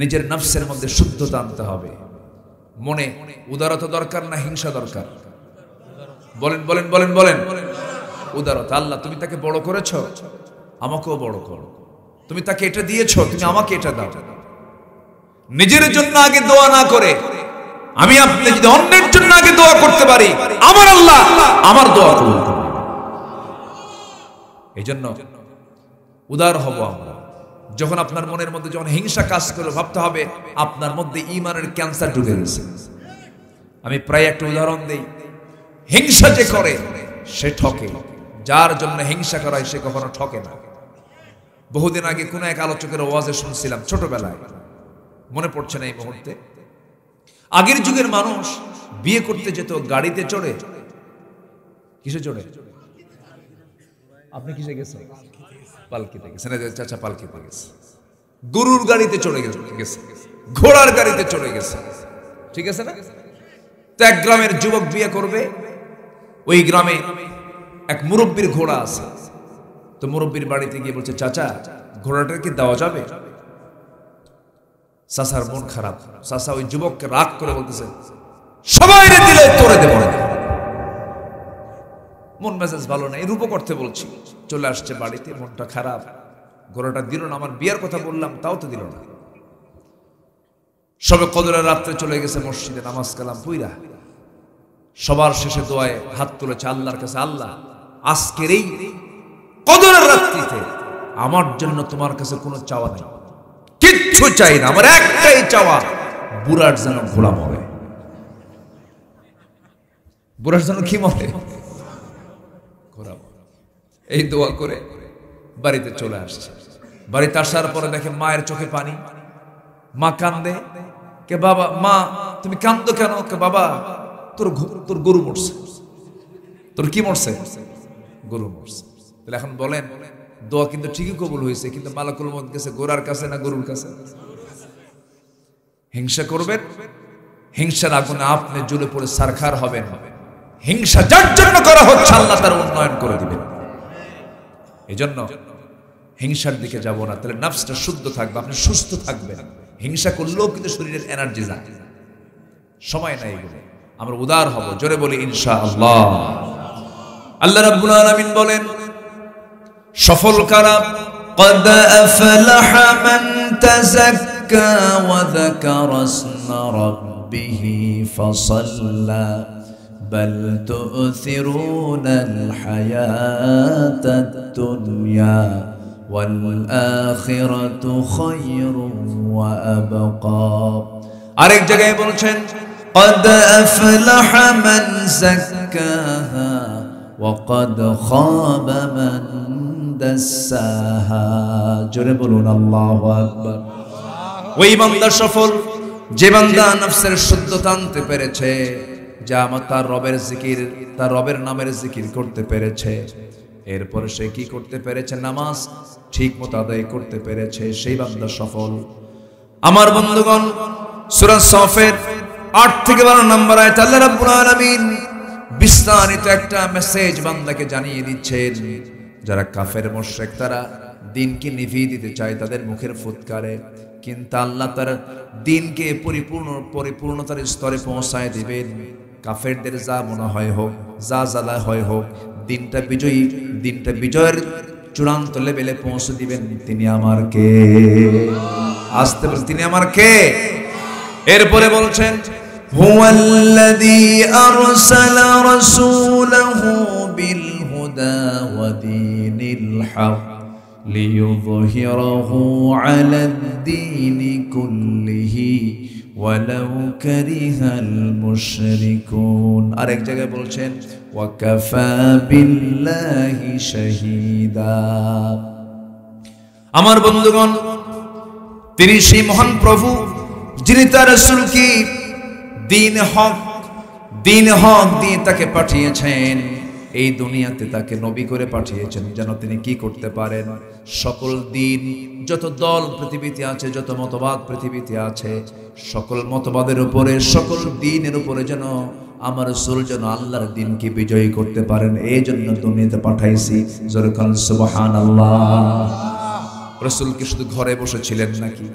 নিজের নফসের মধ্যে শুদ্ধতা আনতে হবে। মনে উদারতা দরকার না হিংসা দরকার? বলেন বলেন বলেন বলেন। উদারতা। আল্লাহ তুমি তাকে বড় করেছ, আমাকেও বড় করো। তুমি তাকে এটা দিয়েছ, তুমি আমাকে এটা দাও। নিজের জন্য আগে দোয়া না করে আমি আপনি যদি অন্যের জন্য আগে দোয়া করতে পারি, আমার আল্লাহ আমার দোয়া কবুল করবে। এই জন্য উদার হব আমরা। যখন আপনার মনের মধ্যে যখন হিংসা কাজ করে, ভাবতে হবে আপনার মধ্যে ঈমানের ক্যান্সার ঢুকে গেছে। আমি প্রায় একটা উদাহরণ দেই, হিংসা যে করে সে ঠকে, যার জন্য হিংসা করায় সে কখনো ঠকে না। বহুদিন আগে কোন এক আলোচকের ওয়াজে শুনছিলাম, ছোটবেলায়, মনে পড়ছে না এই মুহূর্তে। আগের যুগের মানুষ বিয়ে করতে যেত গাড়িতে চড়ে। কিসে চড়ে? আপনি কিসে গেছেন? পালকিতে গেছেন। চাচা পালকিতে গেছে, গরুর গাড়িতে চড়ে গেছে, ঘোড়ার গাড়িতে চড়ে গেছে। ঠিক আছে না? তো এক গ্রামের যুবক বিয়ে করবে, ওই গ্রামে এক মুরব্বীর ঘোড়া আছে। তো মুরব্বীর বাড়িতে গিয়ে বলছে, চাচা ঘোড়াটা কি দেওয়া যাবে? চাচার মন খারাপ। চাচা ওই যুবককে রাগ করে বলতেছে, সবাই দিলে তোরে দেব না। মন মেজাজ ভালো নাই, রূপ করতে বলছি। চলে আসছে বাড়িতে, মনটা খারাপ, ঘোড়াটা দিল না। আমার বিয়ার কথা বললাম, তাও তো দিল না। সবে কদরের রাত্রে চলে গেছে মসজিদে, নামাজ কালাম পুইরা সবার শেষে দোয়ায় হাত তুলেছে আল্লাহর কাছে, আল্লাহ আজকের এই কদরের রাত্রিতে আমার জন্য তোমার কাছে কোনো চাওয়া নেই, কিচ্ছু চাই না, আমার একটাই চাওয়া, বুড়ার যেন ঘোড়া মরে। বুড়ার যেন কি মরে? ঘোড়া মরে। এই দোয়া করে বাড়িতে চলে আসছে। বাড়িতে আসার পরে দেখে মায়ের চোখে পানি, মা কান্দে। কে বাবা মা তুমি কান্দো কেন? কে বাবা তোর গরু মরছে। তোর কি মরছে? গরু মরছে। তাহলে এখন বলেন দোয়া কিন্তু ঠিকই কবুল হয়েছে, কিন্তু মালাকুল মউত গেছে গোরার কাছে না গরুর কাছে? হিংসা করবেন, হিংসার আগুনে আপনি জ্বলে পড়ে সারখার হবেন। হিংসা যার জন্য করা হচ্ছে আল্লাহ তার উন্নয়ন করে দিবেন। এই জন্য হিংসার দিকে যাব না, তাহলে নফসটা শুদ্ধ থাকবে, আপনি সুস্থ থাকবেন। হিংসা করলেও কিন্তু শরীরের এনার্জি যায়। সময় নাই এগুলো, আমরা উদার হব, জোরে বলি ইনশাআল্লাহ। আল্লাহ রাব্বুল আলামিন বলেন সফল কারা, قد أفلح من تزكى وذكر اسم ربه فصلى بل تؤثرون الحياة الدنيا والآخرة خير وأبقى। আরেক জায়গায় বলছেন قد أفلح من زكاها وقد خاب من دساها। জোরে বলুন আল্লাহু আকবার। ওই বান্দা সফল যে বান্দা নফসের শুদ্ধতা আনতে পেরেছে, যা আমার তার রবের জিকির, তার রবের নামের জিকির করতে পেরেছে, এরপর সে কি করতে পেরেছে? নামাজ ঠিক মতো আদায় করতে পেরেছে, সেই বান্দা সফল। আমার বন্ধুগণ, সূরা সফের 8 থেকে 12 নম্বর আয়াত আল্লাহ রাব্বুল আলামিন বিস্তারিত একটা মেসেজ বান্দাকে জানিয়ে দিচ্ছেন। যারা কাফের মুশরিক, তারা দ্বীনকে নিভিয়ে দিতে চায় তাদের মুখের ফুৎকারে, কিন্তু আল্লাহ তার দ্বীনকে পরিপূর্ণতার স্তরে পৌঁছায় দিবেন। কাফেরদের যা মনে হয় হোক, যা জ্বালা হয় হোক, দ্বীনটা বিজয়ের চূড়ান্ত লেভেলে পৌঁছে দিবেন। তিনি আমার কে? আসতে বলেন তিনি আমার কে? এরপরে বলছেন হুয়াল্লাযী আরসালা রাসূলাহু বিল হুদা ওয়া দীনিল হক লিইয়ুযহিরাহু আলাদ-দীনি কুল্লিহি ওয়ালাউ কারিহাল মুশরিকুন। আরেক জায়গায় বলছেন ওয়া কাফা বিল্লাহি শাহীদা। আমার বন্ধুগণ, তিনি সেই মহান প্রভু যিনি তার রাসূলকে দ্বীন হক দিয়ে তাকে পাঠিয়েছেন, এই দুনিয়াতে তাকে নবী করে পাঠিয়েছেন যেন তিনি কি করতে পারেন? সকল দ্বীন, যত দল পৃথিবীতে আছে, যত মতবাদ পৃথিবীতে আছে, সকল মতবাদের উপরে, সকল দ্বীনের উপরে যেন আমার রাসূল যেন আল্লাহর দ্বীনকে বিজয়ী করতে পারেন, এই জন্য দুনিয়াতে পাঠাইছি। জোরে বলেন সুবহানাল্লাহ। রাসূল কি শুধু ঘরে বসেছিলেন নাকি?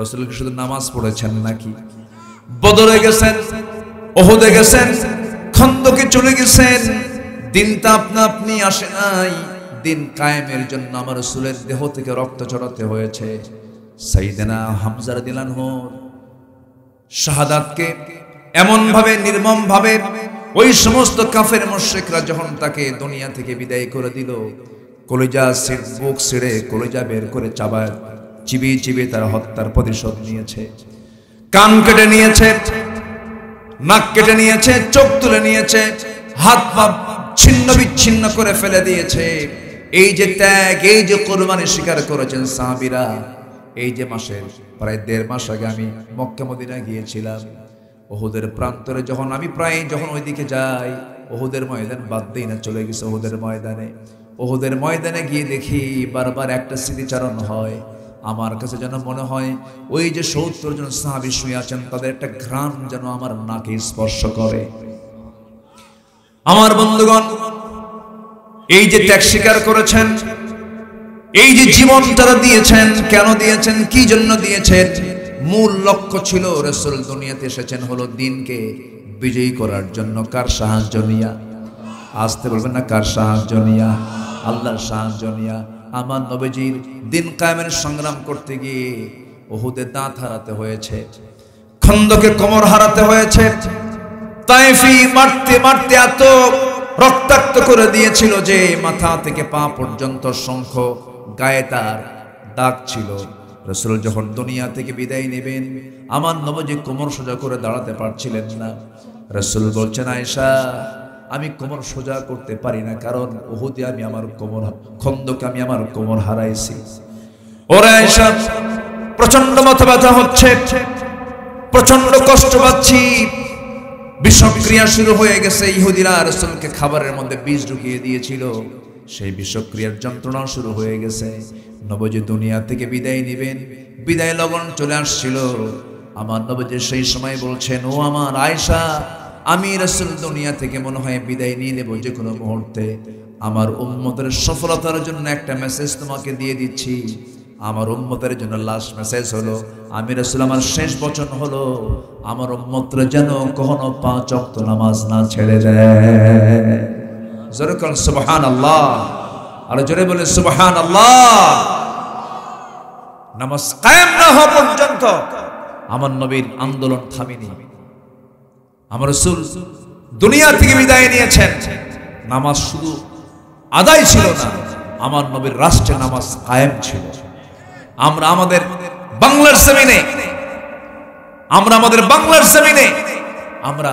রাসূল কি শুধু নামাজ পড়েছেন নাকি? বদরে গেছেন, উহুদে গেছেন, খন্দকে চলে গেছেন। দিনটা আপনি আসে নাই, দিন কায়েমের জন্য আমার রাসূলের দেহ থেকে রক্ত ঝরাতে হয়েছে। সাইয়েদনা হামজা রাদিয়াল্লাহু শাহাদাতকে এমন ভাবে, নির্মম ভাবে ওই সমস্ত কাফের মুশরিকরা যখন তাকে দুনিয়া থেকে বিদায় করে দিল, কলিজা বুক ছিঁড়ে কলিজা বের করে চিবিয়ে তার হত্যার প্রতিশোধ নিয়েছে। কান কেটে নিয়েছে, নাক কেটে নিয়েছে, চোখ তুলে নিয়েছে, হাত পা ছিন্ন বিচ্ছিন্ন করে ফেলে দিয়েছে। এই যে ত্যাগ, এই যে কুরবানি স্বীকার করেছেন সাহাবীরা। এই যে মাসের প্রায় 1.5 মাস আগে আমি মক্কা মদিনায় গিয়েছিলাম। উহুদের প্রান্তরে যখন ওইদিকে যাই, উহুদের ময়দান বাদ দেই না, চলে গেছে উহুদের ময়দানে গিয়ে দেখি বারবার একটা স্মৃতিচারণ হয়। আমার কাছে যেন মনে হয় ওই যে 70 জন সাহাবী শুয়ে আছেন, তাদের একটা ঘ্রাণ যেন আমার নাকে স্পর্শ করে। আমার বন্ধুগণ, এই যে ত্যাগ স্বীকার করেছেন, এই যে জীবন তারা দিয়েছেন, কেন দিয়েছেন, কি জন্য দিয়েছেন? মূল লক্ষ্য ছিল রাসূল দুনিয়াতে এসেছেন হলো দ্বীনকে বিজয়ী করার জন্য। কার সাহায্য নিয়া? আসতে বলবেন না, কার সাহায্য নিয়া? আল্লাহর সাহায্য নিয়া। আমার নবীজির দ্বীন কায়েমের সংগ্রাম করতে গিয়ে উহুদে দাঁত হারাতে হয়েছে, খন্দকে কোমর হারাতে হয়েছে, তায়েফি মারতে এত রক্তাক্ত করে দিয়েছিল যে মাথা থেকে পা পর্যন্ত শঙ্খ গায়ে তার দাগ ছিল। রাসূল যখন দুনিয়া থেকে বিদায় নেবেন, আমার নবীজি কোমর সোজা করে দাঁড়াতে পারছিলেন না। রাসূল বলছেন, আয়েশা, আমি কোমর সোজা করতে পারি না, কারণ উহুদে আমি আমার কোমর, খন্দকে আমি আমার কোমর হারাইছি। ওরে আয়েশা, প্রচন্ড মাথা ব্যথা হচ্ছে, প্রচন্ড কষ্ট পাচ্ছি, বিষক্রিয়া শুরু হয়ে গেছে। ইহুদিরা রাসূলকে খাবারের মধ্যে বিষ ঢুকিয়ে দিয়েছিল, সেই বিষক্রিয়ার যন্ত্রণা শুরু হয়ে গেছে। নবী দুনিয়া থেকে বিদায় নেবেন, বিদায় লগন চলে আসছিল। আমার নবী সেই সময় বলছেন, ও আমার আয়েশা, আমি রাসূল দুনিয়া থেকে মনে হয় বিদায় নিয়ে নেব যে কোনো মুহূর্তে। আমার উম্মতের সফলতার জন্য একটা মেসেজ তোমাকে দিয়ে দিচ্ছি। আমার উম্মতের জন্য লাস্ট মেসেজ হলো, আমি রাসূল আমার শেষ বচন হলো, আমার উম্মতরা যেন কখনো 5 ওয়াক্ত নামাজ না ছেড়ে দেয়। জোরে বলেন সুবহানাল্লাহ, আর জোরে বলে সুবহানাল্লাহ। নামাজ কায়েম না হওয়া পর্যন্ত আমার নবীর আন্দোলন থামেনি। আমার রাসূল দুনিয়া থেকে বিদায় নিয়েছেন, নামাজ শুধু আদায় ছিল না, আমার নবীর রাষ্ট্রে নামাজ কায়েম ছিল। আমরা আমাদের বাংলার জমিনে আমরা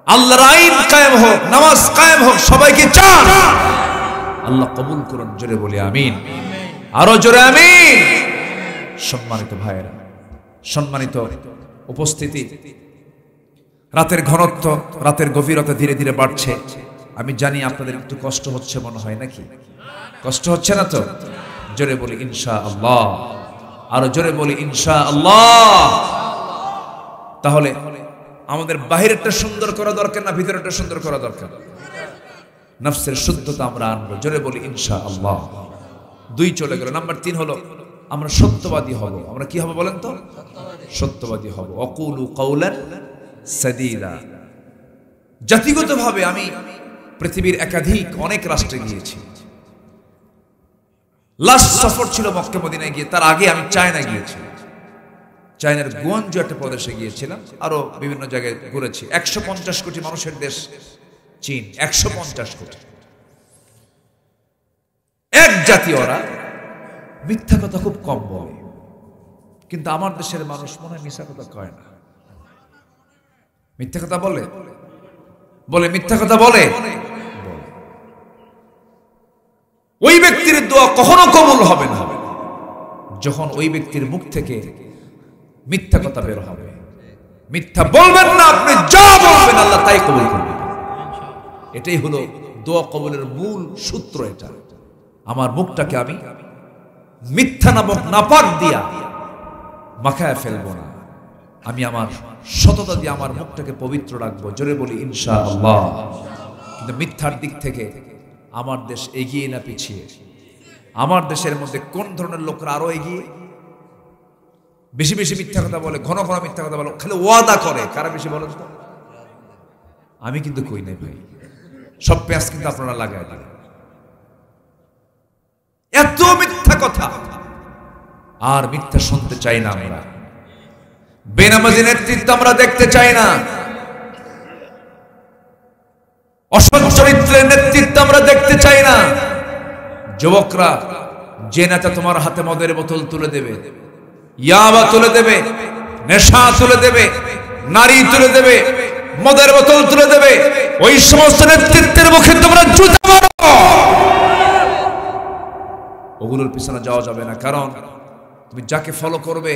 আল্লাহর আইন কায়েম হোক, নামাজ কায়েম হোক, সবাইকে চান। আল্লাহ কবুল করুন, জোরে বলি আমিন, আরো জোরে আমিন। সম্মানিত ভাইয়েরা, সম্মানিত উপস্থিতি, রাতের ঘনত্ব, রাতের গভীরতা ধীরে ধীরে বাড়ছে। আমি জানি আপনাদের একটু কষ্ট হচ্ছে মনে হয়, নাকি? কষ্ট হচ্ছে না তো? জোরে বলি ইনশাআল্লাহ, আরো জোরে বলি ইনশাআল্লাহ। তাহলে আমাদের বাহিরেরটা সুন্দর করা দরকার না ভিতরেরটা সুন্দর করা দরকার? নফসের শুদ্ধতা আমরা আনবো, জোরে বলি ইনশাআল্লাহ। 2 চলে গেল। নাম্বার 3 হলো আমরা সত্যবাদী হব। আমরা কি হব বলেন তো? সত্যবাদী হব। অকুলু কাউলান সাদীদা। জাতিগতভাবে আমি পৃথিবীর একাধিক অনেক রাষ্ট্রে গিয়েছি। লাস্ট সফর ছিল মক্কা মদিনায় গিয়ে, তার আগে আমি চায়না গিয়েছি। চায়নার গুয়ানজু একটা প্রদেশে গিয়েছিলাম, আরো বিভিন্ন জায়গায় ঘুরেছি। 150 কোটি মানুষের দেশ চীন, 150 কোটি। এক জাতি, ওরা মিথ্যা কথা খুব কম বলে, কিন্তু আমার দেশের মানুষ মনে হয় মিথ্যা কথা কয় না। মিথ্যা কথা বলে মিথ্যা কথা বলে। ওই ব্যক্তির দোয়া কখনো কবুল হবে না যখন ওই ব্যক্তির মুখ থেকে মিথ্যা কথা বের হবে। মিথ্যা বলবেন না, আপনি যা বলবেন আল্লাহ তাই কবুল করবেন। এটাই হলো দোয়া কবুলের মূল সূত্র। এটা আমার মুখটাকে আমি মিথ্যা নামক নাপাক দিয়া মাখায় ফেলবো না, আমি আমার সততা দিয়ে আমার মুখটাকে পবিত্র রাখবো। জোরে বলি ইনশাআল্লাহ। কিন্তু মিথ্যার দিক থেকে আমার দেশ এগিয়ে না পিছিয়ে? আমার দেশের মধ্যে কোন ধরনের লোকরা আরো এগিয়ে? বেশি বেশি মিথ্যা কথা বলে, ঘন ঘন মিথ্যা কথা বলে, খালি ওয়াদা করে। কারা বেশি বলেন তো? আমি কিন্তু কই নাই ভাই, সব পেঁয়াজ কিন্তু আপনারা লাগায় দেন। এত মিথ্যা কথা, আর মিথ্যা শুনতে চাই না আমরা। বেনামাজি নেতৃত্ব আমরা দেখতে চাই না। অসৎ চরিত্রের নেতৃত্ব আমরা দেখতে চাই না। যুবকরা, যে নেতা তোমার হাতে মদের বোতল তুলে দেবে, ইয়াবা তুলে দেবে, নেশা তুলে দেবে, নারী তুলে দেবে, মদের বোতল তুলে দেবে, ওই সমস্ত নেতৃত্বের মুখে তোমরা জুতা মারো। ওগুলোর পিছনে যাওয়া যাবে না, কারণ তুমি যাকে ফলো করবে,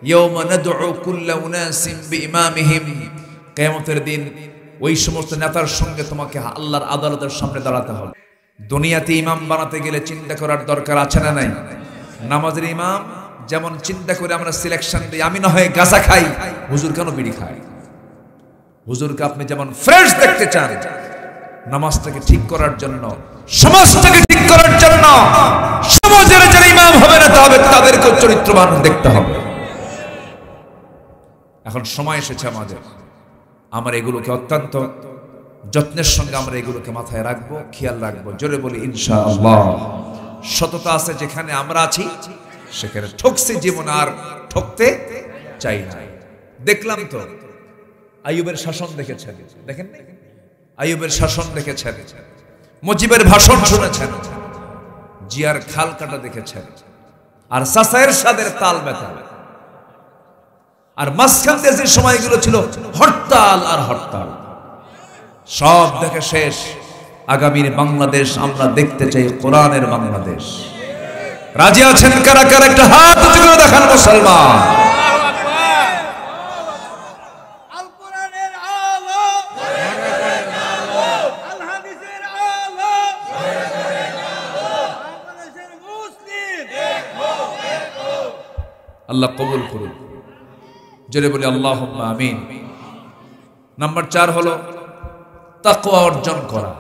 ইয়াউমা নাদউ কুল্লা উনাসিম বিইমামিহিম, কিয়ামতের দিন ওই সমস্ত নেতার সঙ্গে তোমাকে আল্লাহর আদালতের সামনে দাঁড়াতে হবে। দুনিয়াতে ইমাম বানাতে গেলে চিন্তা করার দরকার আছে না নাই? নামাজের ইমাম যেমন চিন্তা করে আমরা সিলেকশন দিই, আমি না হয় গাঁজা খাই, হুজুর কেন বিড়ি খায়? হুজুরকে আপনি যেমন ফ্রেশ দেখতে চান, নামাজটাকে ঠিক করার জন্য, সমাজটাকে ঠিক করার জন্য, সমাজের যারা ইমাম হবে না তবে তাদেরকে চরিত্রবান দেখতে হবে। এখন সময় এসেছে আমাদের, আমরা এগুলোকে অত্যন্ত যত্নের সঙ্গে আমরা এগুলোকে মাথায় রাখবো, খেয়াল রাখবো। জোরে বলি ইনশাআল্লাহ। সততা আছে যেখানে আমরা আছি, সেখানে ঠকছি জীবন আর ঠকতে চাই না। দেখলাম তো আইয়ুবের শাসন দেখেছেন, দেখেন আইয়ুবের শাসন দেখেছেন, মুজিবের ভাষণ শুনেছেন, জিয়ার খাল কাটা দেখেছেন, আর সাসায়ের সাদের তাল ব্যথা, আর মাঝখান দিয়ে যে সময়গুলো ছিল হরতাল আর হরতাল, সব দেখে শেষ। আগামীর বাংলাদেশ আমরা দেখতে চাই কোরআনের বাংলাদেশ। রাজি আছেন কারা কারা? একটা হাত উঁচু করে দেখান মুসলমান। আল্লাহ কবুল করুন। জোরে বলি আল্লাহুম্মা আমিন। নাম্বার 4 হলো তাকওয়া অর্জন করা।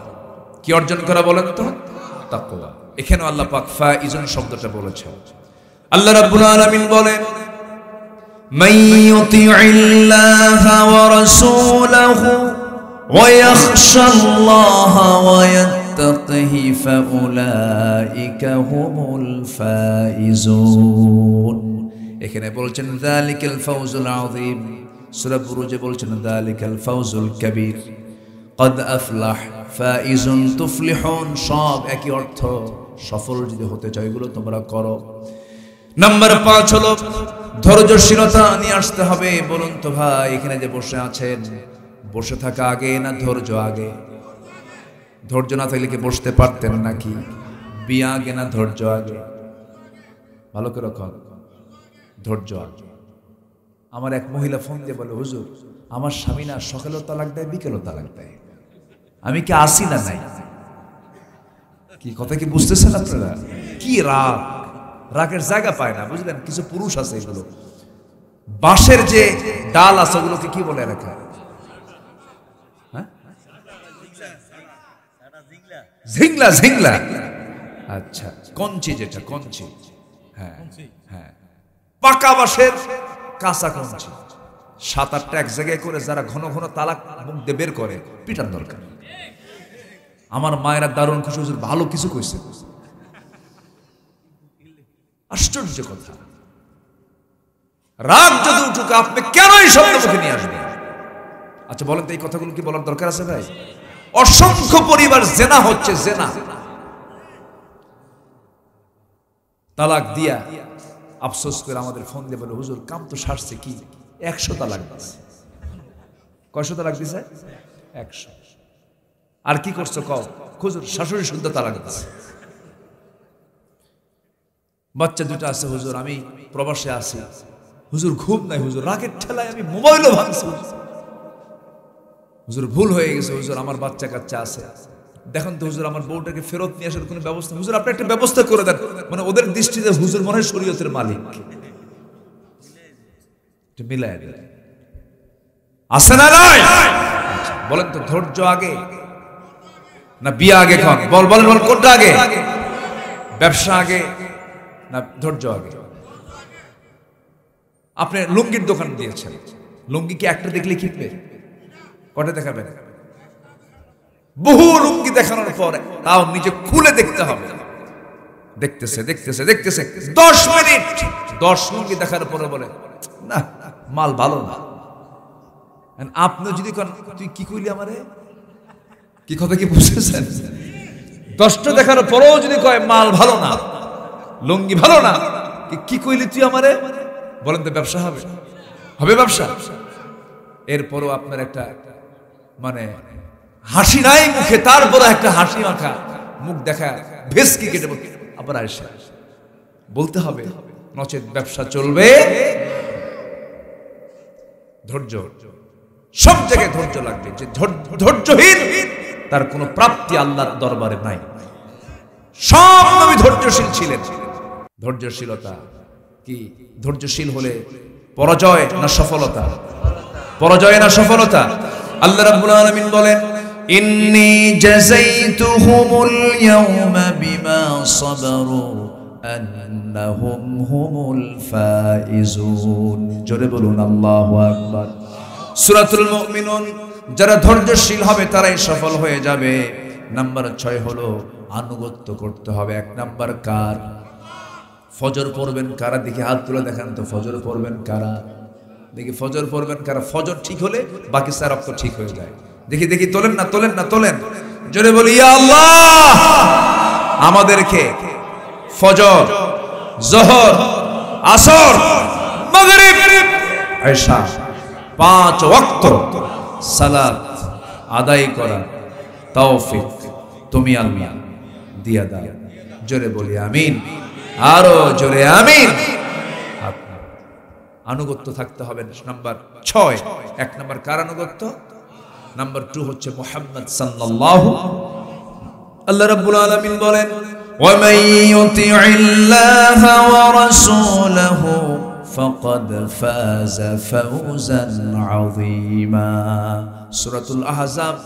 কি অর্জন করা বলেন তো? তাকওয়া। এখানে আল্লাহ পাক ফাইজুন শব্দটা বলেছেন। আল্লাহ রাব্বুল আলামিন বলেন মান ইউতিইল্লাহা ওয়া রাসূলাহু ওয়া ইয়াখশাল্লাহা ওয়া ইয়াত্তাকিহি ফাউলাইকা হুমুল ফাইজুন। এখানে বলছেন যালিকাল ফাউজুল আযীম। সূরা বুরুজে বলছেন যালিকাল ফাউজুল কাবীর। কদ আফলাহ ফাইজুন তুফলিহুন, সব একই অর্থ। সফল যদি হতে চাও এগুলো তোমরা করো। নাম্বার 5 হলো ধৈর্যশীলতা নিয়ে আসতে হবে। বলুন তো ভাই, এখানে যে বসে আছেন, বসে থাকা আগে না ধৈর্য আগে? ধৈর্য না থাকলে কি বসতে পারতেন নাকি? বিয়ে আগে না ধৈর্য আগে? ভালো করে কর। ধৈর্য আগে। আমার এক মহিলা ফোন দিয়ে বলে, হুজুর আমার স্বামী না সকালেও তালাক দেয়, বিকেলেও তালাক দেয়, আমি কি আসি না নাই? কি কথা কি বুঝতেছেন আপনারা? কি রাগ, রাগের জায়গা পায় না, বুঝলেন? কিছু পুরুষ আছে এগুলো বাঁশের যে ডাল আছে ওগুলোকে কি বলে রাখা? হ্যাঁ, ঝিংলা। ঝিংলা, আচ্ছা, কঞ্চি, যেটা কঞ্চি। হ্যাঁ হ্যাঁ, পাকা বাঁশের কাঁচা কঞ্চি। 7-8টা এক জায়গায় করে যারা ঘন ঘন তালাক মুখ দিয়ে বের করে, পিটার দরকার। আমার মায়েরা দারুণ খুশি, হুজুর ভালো কিছু কইছে। আশ্চর্য কথা। রাগ যদি উঠুক, আপনি কেন এই শব্দ মুখে নিয়ে আসবেন? আচ্ছা বলেন তো, এই কথাগুলো কি বলার দরকার আছে ভাই? অসংখ্য পরিবার জেনা হচ্ছে, জেনা। তালাক দিয়া আফসোস করে আমাদের ফোন দিয়ে বলে, হুজুর কাম তো সারছে, কি 100 তালাক দিছে। কয়শো তালাক দিছে? 100। আর কি করছো কও? হুজুর শাশুড়ি শুদ্ধ তালাক দিছে। বাচ্চা দুটো আছে, হুজুর আমি প্রবাসে আছি, হুজুর ঘুম নাই, হুজুর রাগের ঠেলায় আমি মোবাইলও ভাঙছি, হুজুর ভুল হয়ে গেছে, হুজুর আমার বাচ্চা কাচ্চা আছে, দেখুন তো হুজুর আমার বউটাকে ফেরত নিয়ে আসার কোনো ব্যবস্থা, হুজুর আপনি একটা ব্যবস্থা করে দেন। মানে ওদের দৃষ্টিতে হুজুর মনে হয় শরীয়তের মালিক। মিলায় দেন, আছে না নাই? বলেন তো, ধৈর্য আগে না বিয়ে আগে? বলেন কোনটা আগে? ব্যবসা আগে না ধৈর্য আগে? আপনি লুঙ্গির দোকান দিয়েছেন, লুঙ্গি কি একটা দেখলে কিনবে? কটা দেখাবেন? বহু লুঙ্গি দেখানোর পরে তাও নিজে খুলে দেখতে হবে। দেখতেছে 10 মিনিট, 10 লুঙ্গি দেখার পরে বলে না মাল ভালো না। আপনি যদি তুই কি কইলি আমারে, কি কথা কি বুঝতেছেন? 10টা দেখার পরেও যদি কয় মাল ভালো না, লুঙ্গি ভালো না, কি কইলি তুই আমারে? বলেন তো ব্যবসা হবে? হবে ব্যবসা? এরপরও আপনার একটা মানে হাসি নাই মুখে, তারপরে একটা হাসি মাখা মুখ দেখা ভেসকি কেটে আবার আসে বলতে হবে, নচেত ব্যবসা চলবে। ধৈর্য, সব জায়গায় ধৈর্য লাগবে। যে ধৈর্যহীন তার কোনো প্রাপ্তি আল্লাহর দরবারে নাই। সব নবী ধৈর্যশীল ছিলেন। ধৈর্যশীলতা কি? ধৈর্যশীল হলে পরাজয় না সফলতা? পরাজয় না সফলতা? আল্লাহ রাব্বুল আলামিন বলেন, ইন্নী জাযাইতুহুমুল ইয়াওমা বিমা সাবারু আন্নাহুম হুমুল ফাইজুন। জোরে বলুন আল্লাহু আকবার। সূরাতুল মুমিনুন, যারা ধৈর্যশীল হবে তারাই সফল হয়ে যাবে। নাম্বার 6 হলো আনুগত্য করতে হবে। 1 নাম্বার কার? ফজর পড়বেন কারা? দেখি হাত তুলে দেখান তো, ফজর পড়বেন কারা? দেখি ফজর পড়বেন কারা? ফজর ঠিক হলে বাকি সারা রক্ত ঠিক হয়ে যায়। দেখি তোলেন না। জোরে বলি ইয়া আল্লাহ, আমাদেরকে ফজর, যোহর, আসর, মাগরিব, ইশা 5 ওয়াক্ত সালাত আদায় করা তৌফিক তুমি আল্লাহ দিয়া দাও। জোরে বলি আমিন, আরো জোরে আমিন। আনুগত্য থাকতে হবে। নাম্বার 6, 1 নাম্বার কার আনুগত্য? নাম্বার 2 হচ্ছে মুহাম্মদ সাল্লাল্লাহু। আল্লাহ রাব্বুল আলামিন বলেন, ওয়া মান ইউতিইল্লাহা ওয়া রাসূলাহু ফাকাদ ফাযা ফাওজান আযীমা। সূরাতুল আহজাব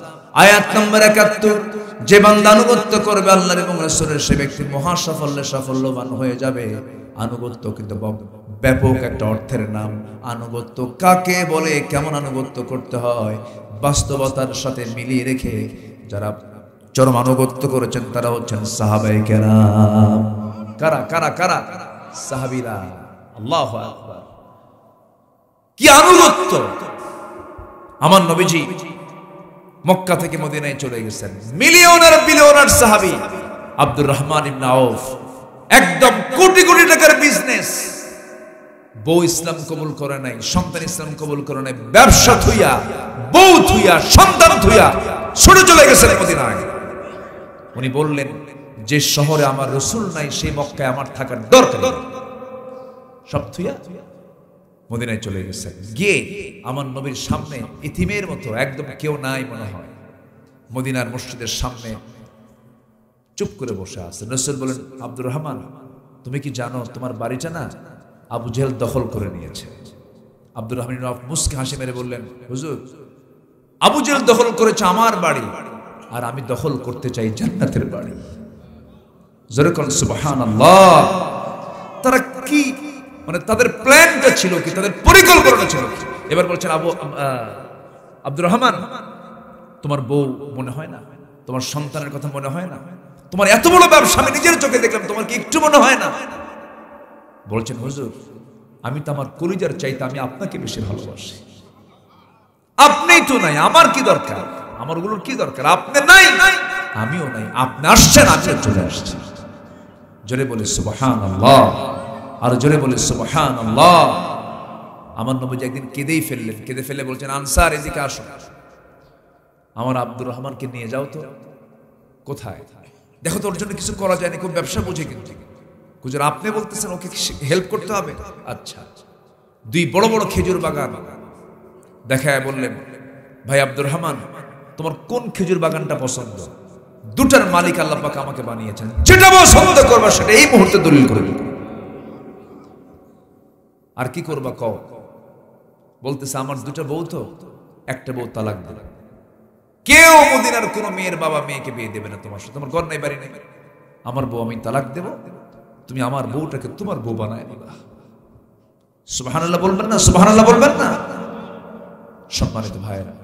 আয়াত নম্বর 71। যে বান্দা আনুগত্য করবে আল্লাহর এবং রাসূলের, সে ব্যক্তি মহা সাফল্যবান হয়ে যাবে। আনুগত্য কিন্তু ব্যাপক একটা অর্থের নাম। আনুগত্য কাকে বলে, কেমন আনুগত্য করতে হয়, বাস্তবতার সাথে মিলিয়ে রেখে যারা চরম আনুগত্য করেছেন তারা হচ্ছেন সাহাবায়ে কেরাম। কারা কারা কারা? সাহাবীরা। আল্লাহু আকবার, কি আনুগত্য! আমার নবীজি মক্কা থেকে মদিনায় চলে গেছেন। বিলিয়নার সাহাবী আব্দুর রহমান ইবনে আউফ, একদম কোটি কোটি টাকার বিজনেস। বউ ইসলাম কবুল করে নাই, সন্তান ইসলাম কবুল করে নাই, ব্যবসা থুইয়া, বউ থুইয়া, সন্তান থুইয়া ছুটে চলে গেছেন মদিনায়। উনি বললেন, যে শহরে আমার রাসূল নাই সেই মক্কায় আমার থাকার দরকার নেই। সব থুইয়া মদিনায় চলে গেছেন। গিয়ে আমার নবীর সামনে ইতিমের মতো, একদম কেউ নাই মনে হয়, মদিনার মসজিদের সামনে চুপ করে বসে আছেন। রাসূল বলেন, আব্দুর রহমান, তুমি কি জানো তোমার বাড়িটা না আবু জেহেল দখল করে নিয়েছে? আব্দুর রহমান মুস্কি হাসি মেরে বললেন, হুজুর, আবু জেহেল দখল করেছে আমার বাড়ি, আর আমি দখল করতে চাই জান্নাতের বাড়ি। জোরে বলেন সুবহানাল্লাহ। তারা কি, মানে তাদের প্ল্যানটা ছিল কি, তাদের পরিকল্পনা ছিল কি? এবার বলছেন, আব্দুর রহমান, তোমার বউ মনে হয় না, তোমার সন্তানের কথা মনে হয় না, তোমার এত বড় ব্যবসা আমি নিজের চোখে দেখলাম, তোমার কি একটু মনে হয় না? বলছেন, হুজুর, আমি তো আমার কলিজার চাইতে আমি আপনাকে বেশি ভালোবাসি। আপনিই তো নাই, আমার কি দরকার, আমার ওগুলোর কি দরকার? আপনি নাই, আমিও নাই, আপনি আসছেন, আমিও চলে আসছি। জোরে বলে সুবহানাল্লাহ, আর জোরে বলে সুবহানাল্লাহ। আমার নবীজি একদিন কেঁদেই ফেললেন, কেঁদে ফেলে বলছেন, আনসার এদিকে আসো, আমার আব্দুর রহমানকে নিয়ে যাও তো। কোথায়? দেখো তো ওর জন্য কিছু করা যায় না, খুব ব্যবসা বুঝে কিন্তু। হুজুর, আপনি বলতেছেন ওকে হেল্প করতে হবে? আচ্ছা। দুই বড় বড় খেজুর বাগান দেখায় বললেন, ভাই আব্দুর রহমান, তোমার কোন খেজুর বাগানটা পছন্দ? দুটার মালিক আল্লাহ পাক আমাকে বানিয়েছেন, যেটা পছন্দ করবা সেটা এই মুহূর্তে দলিল করে দিবে। আর কি করবা কও? বলতেছে, আমার দুটা বউ তো, একটা বউ তালাক দিল। কেউ মদিনার কোন মেয়ের বাবা মেয়েকে বিয়ে দেবে না তোমার সাথে, তোমার ঘর নাই বাড়ি নাই। আমার বউ আমি তালাক দেব, তুমি আমার বউটাকে তোমার বউ বানায় দিবা। সুবহানাল্লাহ বলবেন না? সুবহানাল্লাহ বলবেন না? সম্মানিত ভাইরা,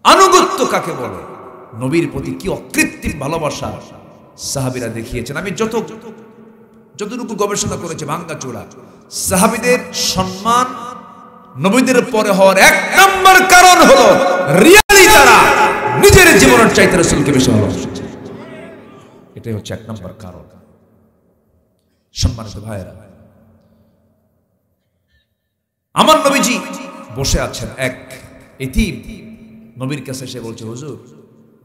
আনুগত্য কাকে বলে? নবীর প্রতি কি অকৃত্রিম ভালোবাসা সাহাবীরা দেখিয়েছেন। আমি যতটুকু গবেষণা করেছি ভাঙ্গাচোরা, সাহাবীদের সম্মান নবীদের পরে হওয়ার এক নম্বর কারণ হলো রিয়ালি তারা নিজের জীবনের চাইতে রাসূলকে বেশি ভালোবাসে। এটাই হচ্ছে এক নম্বর কারণ। সম্মানিত ভাইরা, আমার নবীজি বসে আছেন, এক এতিম নবীর কাছে এসে বলছে, হুজুর,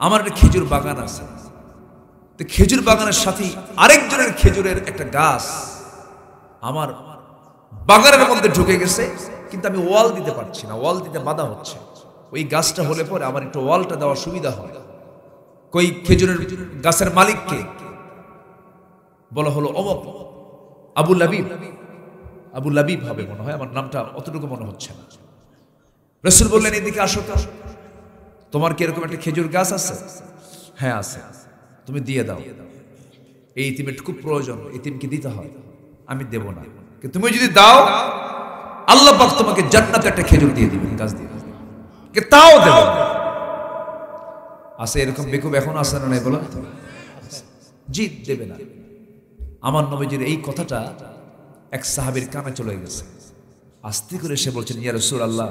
আমার একটা খেজুর বাগান আছে, তো খেজুর বাগানের সাথে আরেকজনের খেজুরের একটা গাছ আমার বাগানের মধ্যে ঢুকে গেছে, কিন্তু আমি ওয়াল দিতে পারছি না, ওয়াল দিতে বাধা হচ্ছে। ওই গাছটা হলে পরে আমার একটু ওয়ালটা দেওয়ার সুবিধা হয়। কই খেজুরের গাছের মালিককে বলা হলো অমক আবু লাবিব হবে মনে হয়, আমার নামটা অতটুকু মনে হচ্ছে না। রাসূল বললেন, এদিকে আসো তো, তোমার কি এরকম একটা খেজুর গাছ আছে? হ্যাঁ আছে। তুমি দিয়ে দাও, এই ইতিমের খুব প্রয়োজন, ইতিমকে দিতে হয়। আমি দেব না, কিন্তু তুমি যদি দাও আল্লাহ পাক তোমাকে জান্নাতে একটা খেজুর দিয়ে দিবেন, গাছ দিয়ে, তাও দেব না। আছে এরকম বেকুব এখন আছে না নাই বলো? জি দেবে না। আমার নবীজির এই কথাটা এক সাহাবীর কানে চলে গেছে। আস্তে করে সে বলছেন, ইয়া রাসূলুল্লাহ,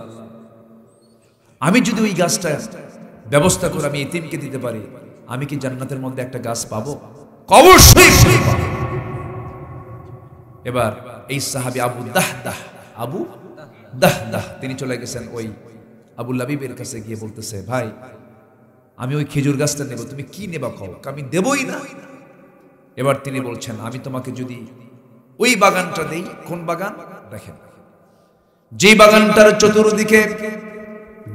আমি যদি ওই গাছটা ব্যবস্থা করে আমি ইতিমকে দিতে পারি, আমি কি জান্নাতের মধ্যে একটা গাছ পাবো? অবশ্যই পাবো। এবার এই সাহাবী আবু দাহদাহ তিনি চলে গেছেন ওই আবু লাবিবের কাছে, গিয়ে বলতেছে, ভাই আমি ওই খেজুর গাছটা নেব, তুমি কি নেবা কও? আমি দেবই না। এবার তিনি বলছেন, আমি তোমাকে যদি ওই বাগানটা দেই। কোন বাগান? দেখেন, যে বাগানটার চতুর্দিকে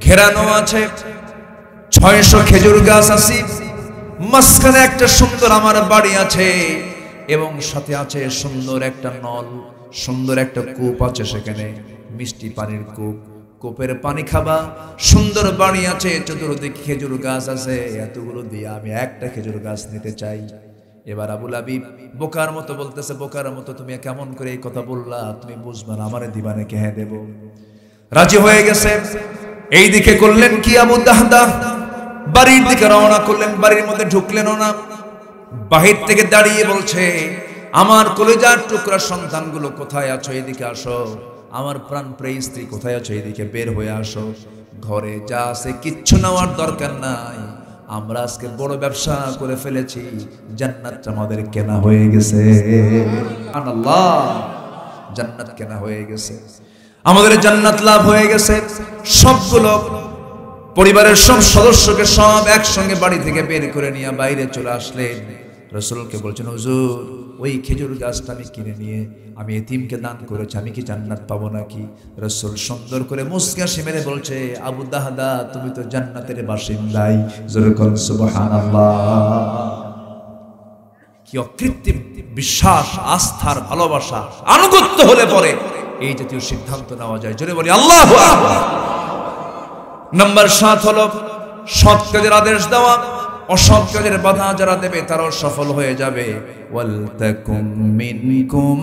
ঘেরানো আছে 600 খেজুর গাছ আছে, মাঝখানে একটা সুন্দর আমার বাড়ি আছে, এবং সাথে আছে সুন্দর একটা নল, সুন্দর একটা কূপ আছে, সেখানে মিষ্টি পানির কূপ, কূপের পানি খাবা। সুন্দর বাড়ি আছে, চতুর্দিকে খেজুর গাছ আছে, এতগুলো দিয়ে আমি একটা খেজুর গাছ নিতে চাই। এবার আবু লাবিব বোকার মতো বলতেছে, বোকার মতো তুমি কেমন করে এই কথা বললা, তুমি বুঝবা না, আমারে দিবা নাকি? হ্যাঁ দেব। রাজি হয়ে গেছে। এই দিকে করলেন কি আবু দাহদা, বাড়ির দিকে রওনা করলেন। বাড়ির মধ্যে ঢুকলেনও না, বাহির থেকে দাঁড়িয়ে বলছে, আমার কলিজার টুকরা সন্তানগুলো কোথায় আছো, এদিকে আসো। আমার প্রাণ প্রিয় স্ত্রী কোথায় আছো, এদিকে বের হয়ে আসো। ঘরে যা আছে কিচ্ছু নেওয়ার দরকার নাই, আমরা আজকে বড় ব্যবসা করে ফেলেছি, জান্নাতটা আমাদের কেনা হয়ে গেছে। সুবহানাল্লাহ, জান্নাত কেনা হয়ে গেছে, আমাদের জান্নাত লাভ হয়ে গেছে। সবগুলো পরিবারের সব সদস্যকে সব একসঙ্গে বাড়ি থেকে বের করে নিয়ে বাইরে চলে আসলেন। রাসূলকে বলছেন, হুজুর ওই খেজুর গাছটা আমি কিনে নিয়ে আমি এতিমকে দান করেছি, আমি কি জান্নাত পাবো নাকি? রাসূল সুন্দর করে মুস্কি হাসি মেরে বলছে, আবু দাহদা তুমি তো জান্নাতের বাসিন্দাই। জোরে বলুন সুবহানাল্লাহ। কি অকৃত্রিম বিশ্বাস, আস্থার ভালোবাসা, আনুগত্য হলে পরে এই জাতীয় সিদ্ধান্ত নেওয়া যায়। জোরে বলি আল্লাহু আকবার। নাম্বার 7 হলো সৎ কাজের আদেশ দেওয়া, অসৎ কাজের বাধা যারা দেবে তারাও সফল হয়ে যাবে। ওয়াল তাকুম মিনকুম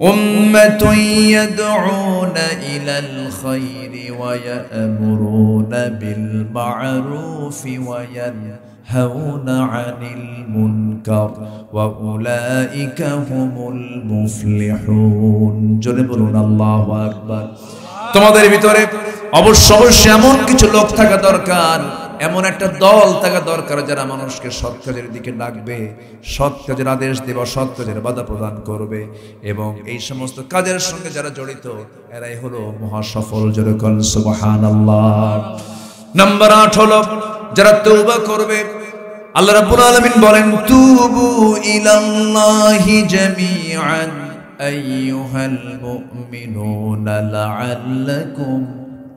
উম্মাতুন ইয়াদউনা ইলাল খায়রি ওয়া ইয়া'মুরুনা বিল মা'রুফি ওয়া ইয়ানহাউনা আনিল মুনকার ওয়া উলাইকা হুমুল মুফলিহুন। জোরে বলুন আল্লাহু আকবার। তোমাদের ভিতরে অবশ্যই এমন কিছু লোক থাকা দরকার, এমন একটা দল থাকা দরকার যারা মানুষকে সৎ কাজের দিকে ডাকবে, সৎ কাজের আদেশ দেবে, সৎ কাজের বাধা প্রদান করবে, এবং এই সমস্ত কাজের সঙ্গে যারা জড়িত এরাই হলো মহাসফল। জোরে বলুন সুবহানাল্লাহ। নাম্বার 8 হলো যারা তওবা করবে। আল্লাহ রাব্বুল আলামিন বলেন, তুবু ইলাল্লাহি জামিআন আইয়ুহাল মুমিনুনা লাআল্লাকুম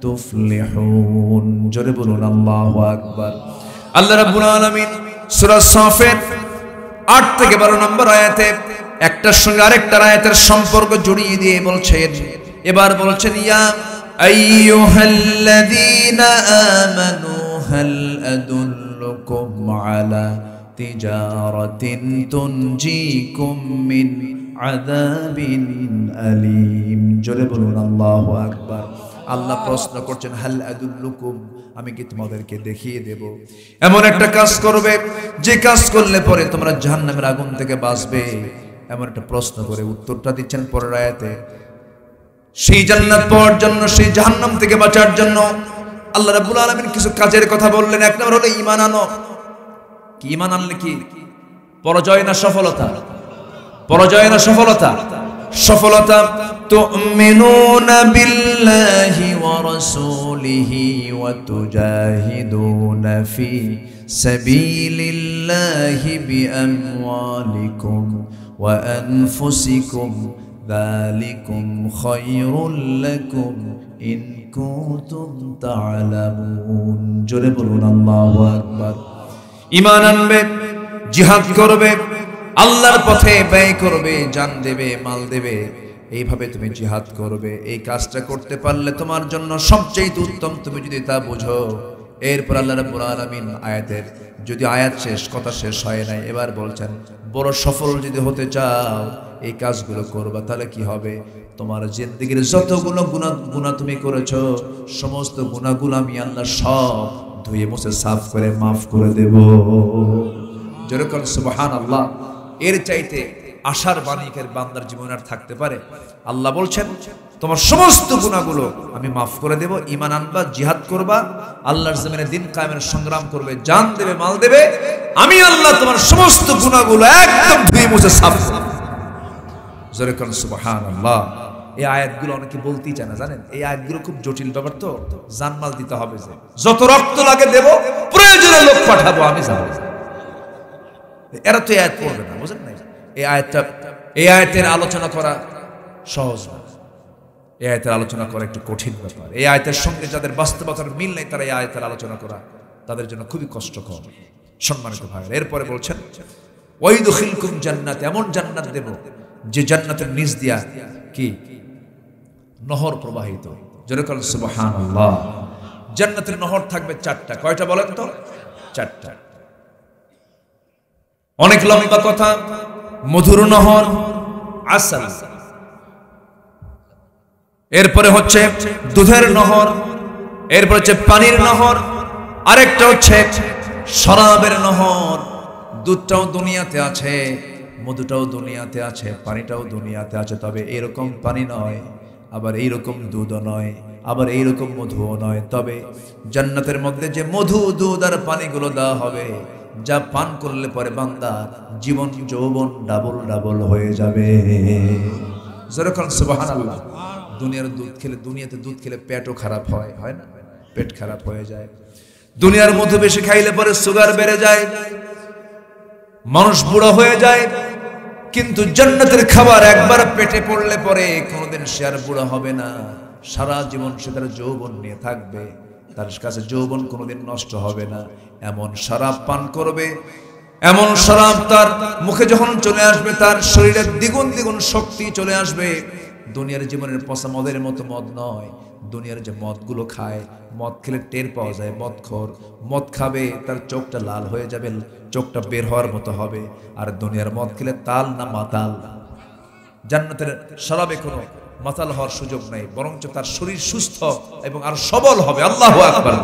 তুফলিহুন। জোরে বলুন আল্লাহু আকবার। আল্লাহ রাব্বুল আলামিন সূরা সাফের 8 থেকে 12 নম্বর আয়াতে একটার সঙ্গে আরেকটার আয়াতের সম্পর্ক জড়িয়ে দিয়ে বলছেন, এবার বলছেন, ইয়া আইয়ুহাল্লাযীনা আমানু হাল আদুল্লুকুম আলা তিজারাতিন তুনজিকুম মিন আযাবিন আলীম। জোরে বলুন আল্লাহু আকবার। আল্লাহ প্রশ্ন করছেন, হাল আদুল্লুকুম, আমি কি তোমাদেরকে দেখিয়ে দেব এমন একটা কাজ করবে যে কাজ করলে পরে তোমরা জাহান্নামের আগুন থেকে বাঁচবে? এমন একটা প্রশ্ন করে উত্তরটা দিচ্ছেন পরের আয়াতে। সেই জান্নাত পাওয়ার জন্য, সেই জাহান্নাম থেকে বাঁচার জন্য আল্লাহ রাব্বুল আলামিন কিছু কাজের কথা বললেন। এক নম্বর হলো ঈমান আনো। কি ঈমান আনলে কি পরাজয় না সফলতা? পরাজয় না সফলতা? সফলতা। তুমিনুনা বিল্লাহি ওয়া রাসূলিহি ওয়া তুজাহিদুনা ফি সাবিলিল্লাহি বিআমওয়ালিকুম ওয়া আনফুসিকুম যালিকুম খায়রুল লাকুম ইন কুনতুম তা'লামুন। জোরে বলুন আল্লাহু আকবার। ঈমান আনবে, জিহাদ করবে, আল্লাহর পথে ব্যয় করবে, জান দেবে, মাল দেবে, এইভাবে তুমি জিহাদ করবে। এই কাজটা করতে পারলে তোমার জন্য সবচেয়ে উত্তম, তুমি যদি তা বুঝো। এরপর আল্লাহ রাব্বুল আলামিন আয়াতের যদি আয়াত শেষ, কথা শেষ হয় নাই, এবার বলছেন বড় সফল যদি হতে চাও এই কাজগুলো করবা, তাহলে কি হবে? তোমার জিন্দেগীর যতগুলো গুনাহ তুমি করেছো সমস্ত গুনাহগুলো আমি আল্লাহ সব ধুয়ে মুছে সাফ করে মাফ করে দেব। যেরকম সুবহানাল্লাহ। এর চাইতে আশার বাণীকের বান্দার জীবন আর থাকতে পারে? আল্লাহ বলছেন তোমার সমস্ত গুনাহগুলো আমি মাফ করে দেব, ঈমান আনবা, জিহাদ করবা, আল্লাহর জমিনে দিন কায়েমের সংগ্রাম করবে, জান দেবে, মাল দেবে, আমি আল্লাহ তোমার সমস্ত গুনাহগুলো একদম ধুয়ে মুছে সাফ করে দেব। যেরকম সুবহানাল্লাহ। এই আয়াতগুলো অনেকে বলতেই চায় না, জানেন? এই আয়াতগুলো খুব জটিল ব্যাপার, তো জানমাল দিতে হবে, যে যত রক্ত লাগে দেব, প্রয়োজনে লোক পাঠাবো, আমি যাব। এরা তো আয়াত পড়বে না, বুঝেন না? এই আয়াতের আলোচনা করা সহজ না, এই আয়াতের আলোচনা করা একটু কঠিন ব্যাপার। এই আয়াতের সঙ্গে যাদের বাস্তবতার মিল নেই তারা এই আয়াতের আলোচনা করা তাদের জন্য খুবই কষ্টকর। সম্মানিত ভাইরা, এরপরে বলছেন ওয়াইদখিলকুম জান্নাত, এমন জান্নাত দেব যে জান্নাতের নিচ দিয়া কি নহর প্রবাহিত। জোরে বলেন সুবহানাল্লাহ। জান্নাতের নহর থাকবে 4টা। কয়টা বলেন তো? 4টা। অনেক লম্বা কথা। মধুর নহর, আসাল, এরপরে হচ্ছে দুধের নহর, এরপর হচ্ছে পানির নহর, আরেকটা হচ্ছে শরাবের নহর। দুধটাও দুনিয়াতে আছে, মধুটাও দুনিয়াতে আছে, পানিটাও দুনিয়াতে আছে, তবে এরকম পানি নয়, আবার এইরকম দুধও নয়, আবার এইরকম মধুও নয়। তবে জান্নাতের মধ্যে যে মধু, দুধ আর পানিগুলো দেওয়া হবে, যা পান করলে পরে বান্দা জীবন যৌবন ডাবল ডাবল হয়ে যাবে। যেরকম সুবহানাল্লাহ। দুনিয়ার দুধ খেলে, দুনিয়াতে দুধ খেলে পেটও খারাপ হয়, হয় না? পেট খারাপ হয়ে যায়। দুনিয়ার মধু বেশি খাইলে পরে সুগার বেড়ে যায়, মানুষ বুড়ো হয়ে যায়। কিন্তু জান্নাতের খাবার একবার পেটে পড়লে পরে কোনোদিন সে আর বুড়ো হবে না, সারা জীবন সে তার যৌবন নিয়ে থাকবে, তার কাছে যৌবন কোনোদিন নষ্ট হবে না। এমন শরাব পান করবে, এমন শরাব তার মুখে যখন চলে আসবে, তার শরীরে দ্বিগুণ দ্বিগুণ শক্তি চলে আসবে। দুনিয়ার জীবনের পচা মদের মতো মদ নয়। দুনিয়ার যে মদগুলো খায়, মদ খেলে টের পাওয়া যায় মদখোর। মদ খাবে, তার চোখটা লাল হয়ে যাবে, চোখটা বের হওয়ার মতো হবে। আর দুনিয়ার মদ খেলে তাল না মাতাল। জান্নাতের শরাবে কোনো মাতাল হওয়ার সুযোগ নাই, বরঞ্চ তার শরীর সুস্থ এবং আর সবল হবে। আল্লাহু আকবার।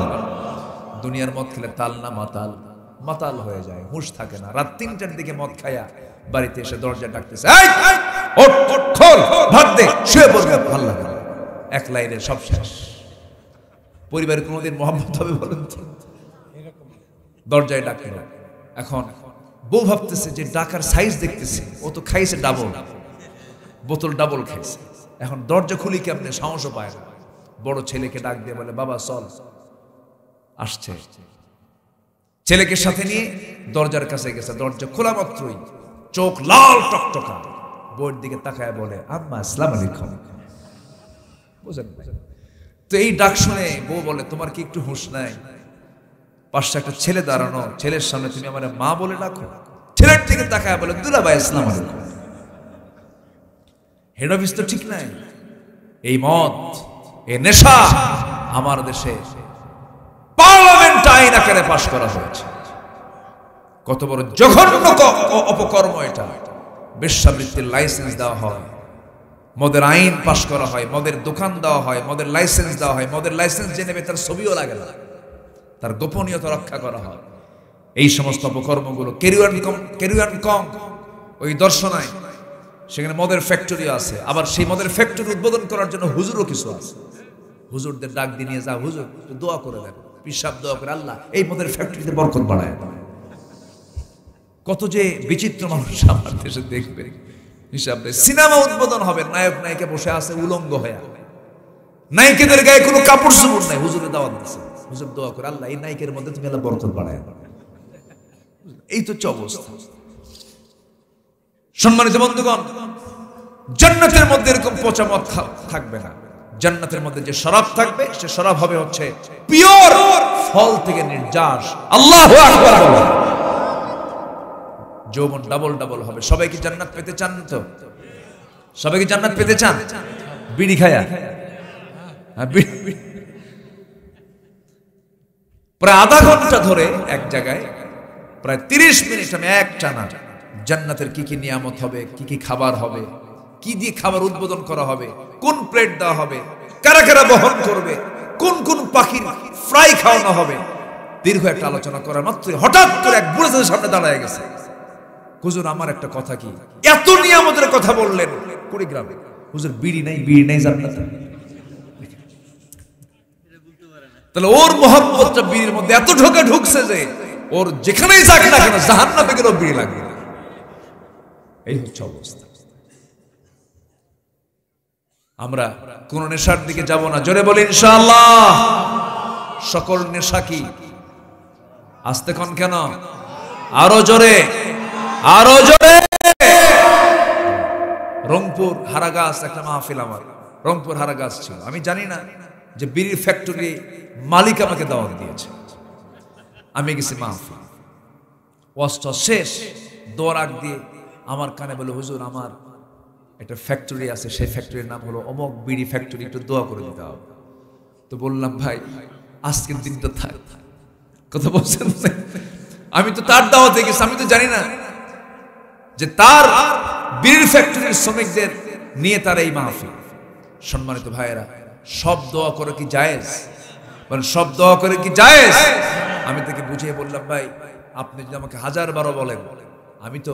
দুনিয়ার মদ খেলে তাল না মাতাল, মাতাল হয়ে যায়, হুঁশ থাকে না। রাত 3টার দিকে মদ খায়া বাড়িতে এসে দরজা ডাকতেছে, ওঠ ওঠ, খোল, ভাত দে, শুয়ে পড়বে, ভালো লাগে না। এক লাইনে সব শেষ। পরিবারে কোনোদিন মহব্বত হবে বলেন তো? দরজায় ডাকলো, এখন বউ ভাবতেছে যে ডাকার সাইজ দেখতেছি, ও তো খাইছে ডাবল, বোতল ডাবল খাইছে। এখন দরজা খুলি কেমনে, সাহসও পায় না। বড় ছেলেকে ডাক দিয়ে বলে, বাবা চল, আসছে। ছেলেকে সাথে নিয়ে দরজার কাছে গেছে। দরজা খোলা মাত্রই চোখ লাল টকটকা, বউয়ের দিকে তাকায় বলে, আম্মা আসসালামু আলাইকুম। বুঝেন? তো এই ডাক শুনে বউ বলে, তোমার কি একটু হুঁশ নাই? পাশে একটা ছেলে দাঁড়ানো, ছেলের সামনে তুমি আমার মা বলে ডাকো? ছেলের দিকে তাকায় বলে, দুলাভাই আসসালামু আলাইকুম। হেড অফিস তো ঠিক নাই। এই মদ, এই নেশা আমার দেশে পার্লামেন্ট আইন আকারে পাশ করা হয়েছে। কত বড় জঘন্য অপকর্ম এটা! বেশ্যাবৃত্তির লাইসেন্স দেওয়া হয়, মদের আইন পাশ করা হয়, মদের দোকান দেওয়া হয়, মদের লাইসেন্স দেওয়া হয়। মদের লাইসেন্স যে নেবে তার ছবিও লাগে না, তার গোপনীয়তা রক্ষা করা হয়। এই সমস্ত অপকর্মগুলো কেরিয়ান কম ওই দর্শনায়, সেখানে মদের ফ্যাক্টরি আছে। আবার সেই মদের ফ্যাক্টরি উদ্বোধন করার জন্য হুজুরও কিছু আছে। হুজুরদের ডাক দিয়ে নিয়ে যা, হুজুর দোয়া করে দেন, পিসাব দোয়া করে, আল্লাহ এই মদের ফ্যাক্টরিতে বরকত বাড়ায়। কত যে বিচিত্র মানুষ আমার দেশে দেখবে। হিসাব নেই। সিনেমা উদ্বোধন হবে, নায়ক নায়িকা বসে আছে উলঙ্গ হয়ে, নায়িকাদের গায়ে কোনো কাপড় চোপড় নাই, হুজুরে দাওয়াত দিচ্ছে। হুজুর দোয়া করে, আল্লাহ এই নায়িকের মধ্যে তুমি আল্লাহ বরকত বাড়ায়। এই তো অবস্থা। সম্মানিত বন্ধুগণ, জান্নাতের মধ্যে এরকম পচা মদ থাকবে না। জান্নাতের মধ্যে যে শরাব থাকবে, সে শরাব হবে হচ্ছে পিওর ফল থেকে নির্যাস। আল্লাহু আকবার। যৌবন ডাবল ডাবল হবে। সবাই কি জান্নাত পেতে চান? তো সবাই কি জান্নাত পেতে চান? বিড়ি খায়া প্রায় আধা ঘন্টা ধরে এক জায়গায় প্রায় 30 মিনিট আমি এক টানা জান্নাতের কি কি নিয়ামত হবে, কি কি খাবার হবে, কি দিয়ে খাবার উদ্বোধন করা হবে, কোন প্লেট দেওয়া হবে, কারা কারা বহন করবে, কোন কোন পাখির ফ্রাই খাওয়ানো হবে, দীর্ঘ একটা আলোচনা করার মাত্রই হঠাৎ করে এক বুড়ো সামনে দাঁড়ায় গেছে। হুজুর আমার একটা কথা, কি এত নিয়ামতের কথা বললেন কুড়িগ্রামে? হুজুর বিড়ি নাই জান্নাতে। তাহলে ওর মহব্বতটা বিড়ির মধ্যে এত ঢুকছে যে ওর যেখানেই যাক না কেন জাহান্নামে গেলেও বিড়ি লাগবে। এই হচ্ছে অবস্থা। আমরা কোন নেশার দিকে যাব না, জোরে বলি ইনশাআল্লাহ। সকল নেশা কি? আস্তে কোন কেন, আরো জোরে, আরো জোরে। রংপুর হারাগাছ একটা মাহফিল, আমার রংপুর হারাগাছ ছিল। আমি জানি না যে বিড়ির ফ্যাক্টরি মালিক আমাকে দাওয়াত দিয়েছে। আমি গেছি মাহফিল, ওয়াজটা শেষ, দোয়ার আগ দিয়ে আমার কানে বলে, হুজুর আমার একটা ফ্যাক্টরি আছে, সেই ফ্যাক্টরির নাম হলো অমক বিড়ি ফ্যাক্টরি, একটু দোয়া করে দিতে হবে। তো বললাম, ভাই আজকের দিনটা থাক। কথা বলছেন, আমি তো তার দাওয়াতে গেছি, আমি তো জানি না যে তার বিড়ির ফ্যাক্টরির শ্রমিকদের নিয়ে তার এই মাহফিল। সম্মানিত ভাইয়েরা, সব দোয়া করে কি জায়েজ? মানে সব দোয়া করে কি জায়েজ? আমি তাকে বুঝিয়ে বললাম, ভাই আপনি যদি আমাকে 1000 বলেন, আমি তো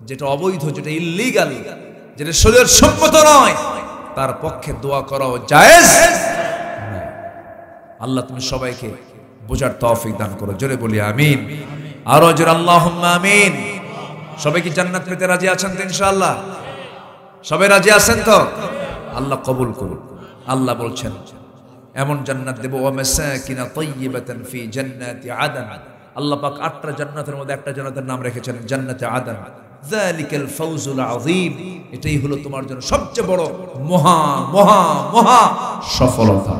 যেটা অবৈধ, যেটা ইল্লিগাল, যেটা শরীয়ত সম্মত নয়, তার পক্ষে দোয়া করাও জায়েজ। আল্লাহ তুমি সবাইকে বোঝার তৌফিক দান করো, জোরে বলি আমিন। আরো জোরে আল্লাহুম্মা আমিন। সবাই কি জান্নাত পেতে রাজি আছেন তো ইনশাআল্লাহ? সবাই রাজি আছেন তো? আল্লাহ কবুল করুন। আল্লাহ বলছেন এমন জান্নাত দেব, ওয়া মাসাকিনা তাইয়্যিবাতান ফি জান্নাতি আদন। আল্লাহ পাক 8টা জান্নাতের মধ্যে একটা জান্নাতের নাম রেখেছেন জান্নাতে আদন। যালিকাল ফাউজুল আযীম, এটাই হলো তোমার জন্য সবচেয়ে বড় মহা মহা মহা সফলতা।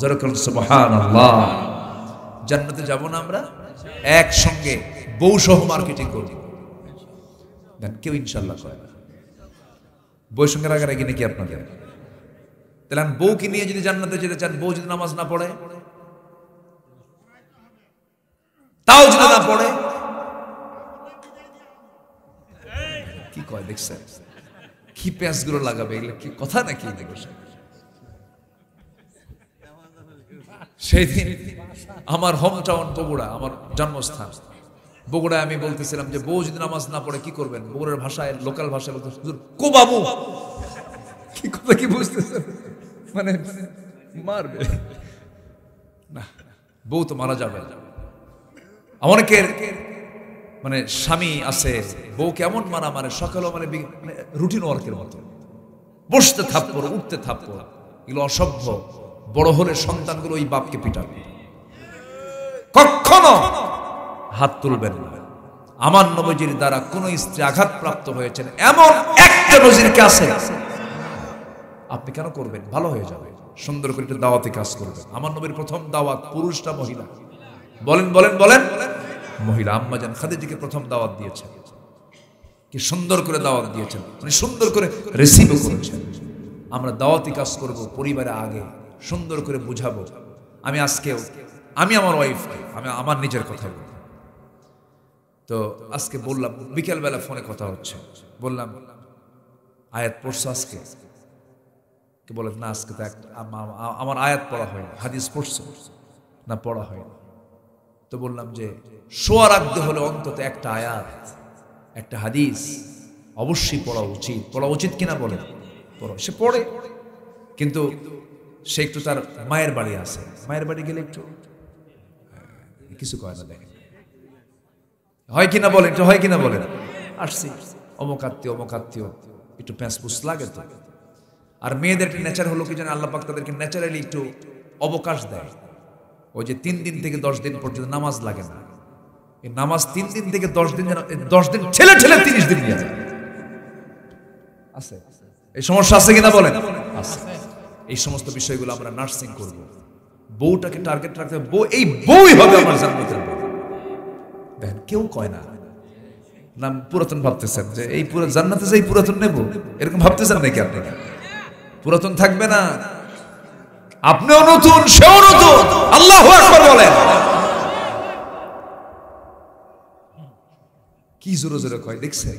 জোরে বলুন সুবহানাল্লাহ। জান্নাতে যাব না আমরা একসঙ্গে বউ সহ মার্কেটিং করব। দেন কেউ ইনশাআল্লাহ করে না। বউর সঙ্গে রাগারাগি নাকি আপনাদের? তাহলে বউকে নিয়ে যদি জান্নাতে যেতে চান, বউ যদি নামাজ না পড়ে, তাও যদি না পড়ে, কি কয় দেখছেন? কি প্যাঁচগুলো লাগাবে, এগুলো কি কথা নাকি? সেই দিন আমার হোম টাউন বগুড়া, আমার জন্মস্থান বগুড়ায়, আমি বলতেছিলাম যে বউ যদি নামাজ না পড়ে কি করবেন? বগুড়ার ভাষায়, লোকাল ভাষায় বলতে, হুজুর কো বাবু। কি কথা কি বুঝতেছেন? মানে মারবে না, বউ তো মারা যাবে। অনেকের মানে স্বামী আছে, বউ কেমন মারা মারে, সকালেও মানে রুটিন ওয়ার্কের মতো, বসতে থাপ্পড়, উঠতে থাপ্পড়, এগুলো অসভ্য। বড় হলে সন্তানগুলো ওই বাপকে পিটাবে, কখনো হাত তুলবেন না। আমার নবীজির দ্বারা কোন স্ত্রী আঘাতপ্রাপ্ত হয়েছেন এমন একটা নজির কে আছে? আপনি কেন করবেন? ভালো হয়ে যাবে, সুন্দর করে একটু দাওয়াতে কাজ করবেন। আমার নবীর প্রথম দাওয়াত পুরুষটা মহিলা? বলেন বলেন বলেন। মহিলা আম্মা জান খাদিজাকে প্রথম দাওয়াত দিয়েছেন। কি সুন্দর করে দাওয়াত দিয়েছেন, উনি সুন্দর করে রিসিভও করেছেন। আমরা দাওয়াতি কাজ করব পরিবারে, আগে সুন্দর করে বুঝাবো। আমি আজকেও, আমি আমার ওয়াইফকে, আমি আমার নিজের কথা বলব। তো আজকে বললাম, বিকেলবেলা ফোনে কথা হচ্ছে, বললাম আয়াত পড়ছো আজকে? কে বলেন না, আজকে তো আমার আয়াত পড়া হয় না। হাদিস পড়ছো না? পড়া হয় না। তো বললাম যে শোয়া রাখতে হলে অন্তত একটা আয়াত, একটা হাদিস অবশ্যই পড়া উচিত। পড়া উচিত কিনা বলে? পড়ো। সে পড়ে, কিন্তু সে একটু তার মায়ের বাড়ি আছে, মায়ের বাড়ি গেলে একটু কিছু কয় না, দেখেন হয় কিনা বলেন, একটু হয় কিনা বলেন। আসছি অমুকাত্মীয় অমুকাত্মীয়, একটু প্যাঁচপুস লাগে তো। আর মেয়েদের একটা নেচার হলো কি জানে, আল্লাহ পাক তাদেরকে ন্যাচারালি একটু অবকাশ দেয়। ওই যে 3 দিন থেকে 10 দিন পর্যন্ত নামাজ লাগে না, এই নামাজ 3 দিন থেকে 10 দিন, যেন 10 দিন ছেলে ছেলে 30 দিন নিয়ে যায়। আছে এই সমস্যা আছে কিনা বলেন? আছে। এই সমস্ত বিষয়গুলো আমরা নার্সিং করব। বউটাকে টার্গেট রাখতে হবে, বউ এই বউই হবে আমার জান্নাতের বউ। দেখেন কেউ কয় না, নাম পুরাতন ভাবতেছেন যে এই পুরো জান্নাতে যাই পুরাতন নেব, এরকম ভাবতেছেন নাকি? আপনি পুরাতন থাকবে না, আপনিও নতুন, সেও নতুন। আল্লাহু আকবার বলেন। কি জোরে জোরে কয় দেখছেন?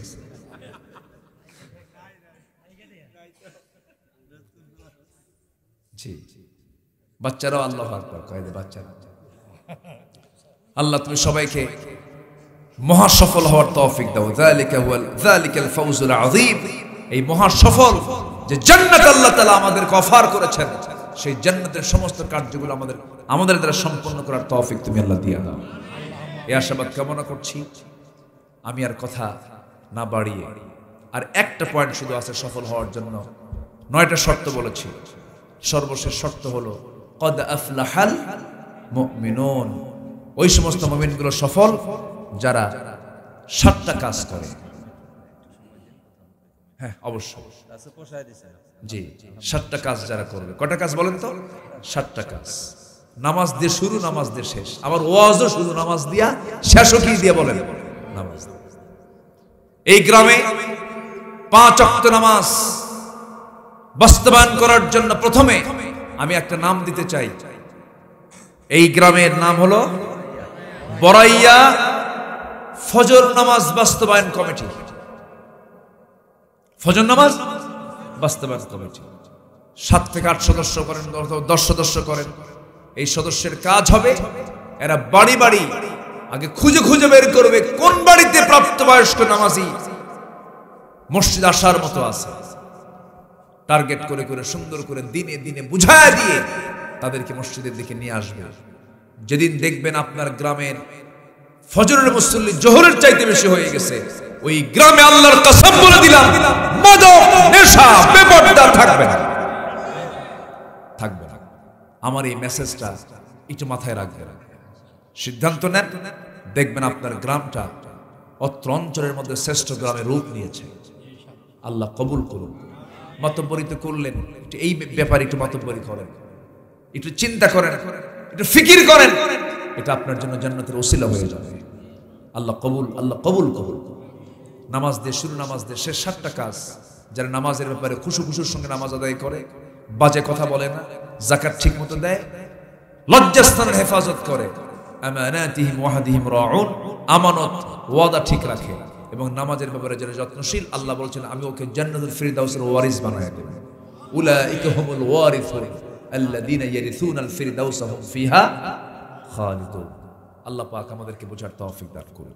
জি, বাচ্চারাও আল্লাহু আকবার কয়, বাচ্চারা। আল্লাহ তুমি সবাইকে মহা সফল হওয়ার তৌফিক দাও। যালিকাল ফাউজুল আযীম, এই মহা সফল যে জান্নাত আল্লাহ তাআলা আমাদেরকে অফার করেছেন, সেই জান্নাতের সমস্ত কার্যগুলো আমাদের দ্বারা সম্পন্ন করার তৌফিক তুমি আল্লাহ দিয়ে দাও। এই আশাবাদ কামনা করছি। আমি আর কথা না বাড়িয়ে, আর একটা পয়েন্ট শুধু আছে সফল হওয়ার জন্য। 9টা শর্ত বলেছি, সর্বশেষ শর্ত হলো কদ আফলাহাল মুমিনুন। ওই সমস্ত মুমিনগুলো সফল যারা 7টা কাজ করে। হ্যাঁ অবশ্যই, জি 7টা কাজ যারা করবে। কটা কাজ বলেন তো? 7টা কাজ। নামাজ দিয়ে শুরু, নামাজ দিয়ে শেষ। আবার ওয়াজও শুরু নামাজ দিয়া, শেষও কি দিয়ে বলেন? নামাজ। এই গ্রামে 5 ওয়াক্ত নামাজ বাস্তবায়ন করার জন্য প্রথমে আমি একটা নাম দিতে চাই। এই গ্রামের নাম হলো বড়াইয়া ফজর নামাজ বাস্তবায়ন কমিটি। ফজর নামাজ বাস্তবায়ন কমিটি 7 থেকে 8 সদস্য করেন, 10 সদস্য করেন। এই সদস্যের কাজ হবে এরা বাড়ি বাড়ি আগে খুঁজে খুঁজে বের করবে কোন বাড়িতে প্রাপ্তবয়স্ক নামাজি মসজিদ আসার মতো আছে। টার্গেট করে করে সুন্দর করে দিনে দিনে বুঝায় দিয়ে তাদেরকে মসজিদের দিকে নিয়ে আসবে। যেদিন দেখবেন আপনার গ্রামের ফজরের মুসল্লি জোহরের চাইতে বেশি হয়ে গেছে, ওই গ্রামে আল্লাহর কসম বলে দিলাম মাদক নেশা বেপরদা থাকবে না, থাকবে না। আমার এই মেসেজটা একটু মাথায় রাখবেন, সিদ্ধান্ত নেন, দেখবেন আপনার গ্রামটা অত্র অঞ্চলের মধ্যে শ্রেষ্ঠ গ্রামে রূপ নিয়েছে। আল্লাহ কবুল করুন। মাতব্বরিত করলেন, এই ব্যাপারে একটু মাতব্বরি করেন, একটু চিন্তা করেন, একটু ফিকির করেন, এটা আপনার জন্য জান্নাতের ওসিলা হয়ে যাবে। আল্লাহ কবুল, আল্লাহ কবুল কবুল। নামাজ দিয়ে শুরু, নামাজ দিয়ে শেষ, 7টা কাজ। যারা নামাজের ব্যাপারে খুশুর সঙ্গে নামাজ আদায় করে, বাজে কথা বলে না, যাকাত ঠিক মতো দেয়, লজ্জাস্থানের হেফাজত করে, আমানাতিহিম ওয়াহদিহিম রাউন, আমানত ওয়াদা ঠিক রাখে এবং নামাজের ব্যাপারে যারা যত্নশীল, আল্লাহ বলছেন আমি ওকে জান্নাতুল ফিরদাউসের ওয়ারিস বানায় দেব। উলাইকা হুমুল ওয়ারিসুন আল্লাযীনা ইয়ারিসুনাল ফিরদাউসা হুম ফিহা খালিদুন। আল্লাহ পাক আমাদেরকে বোঝার তৌফিক দান করুন।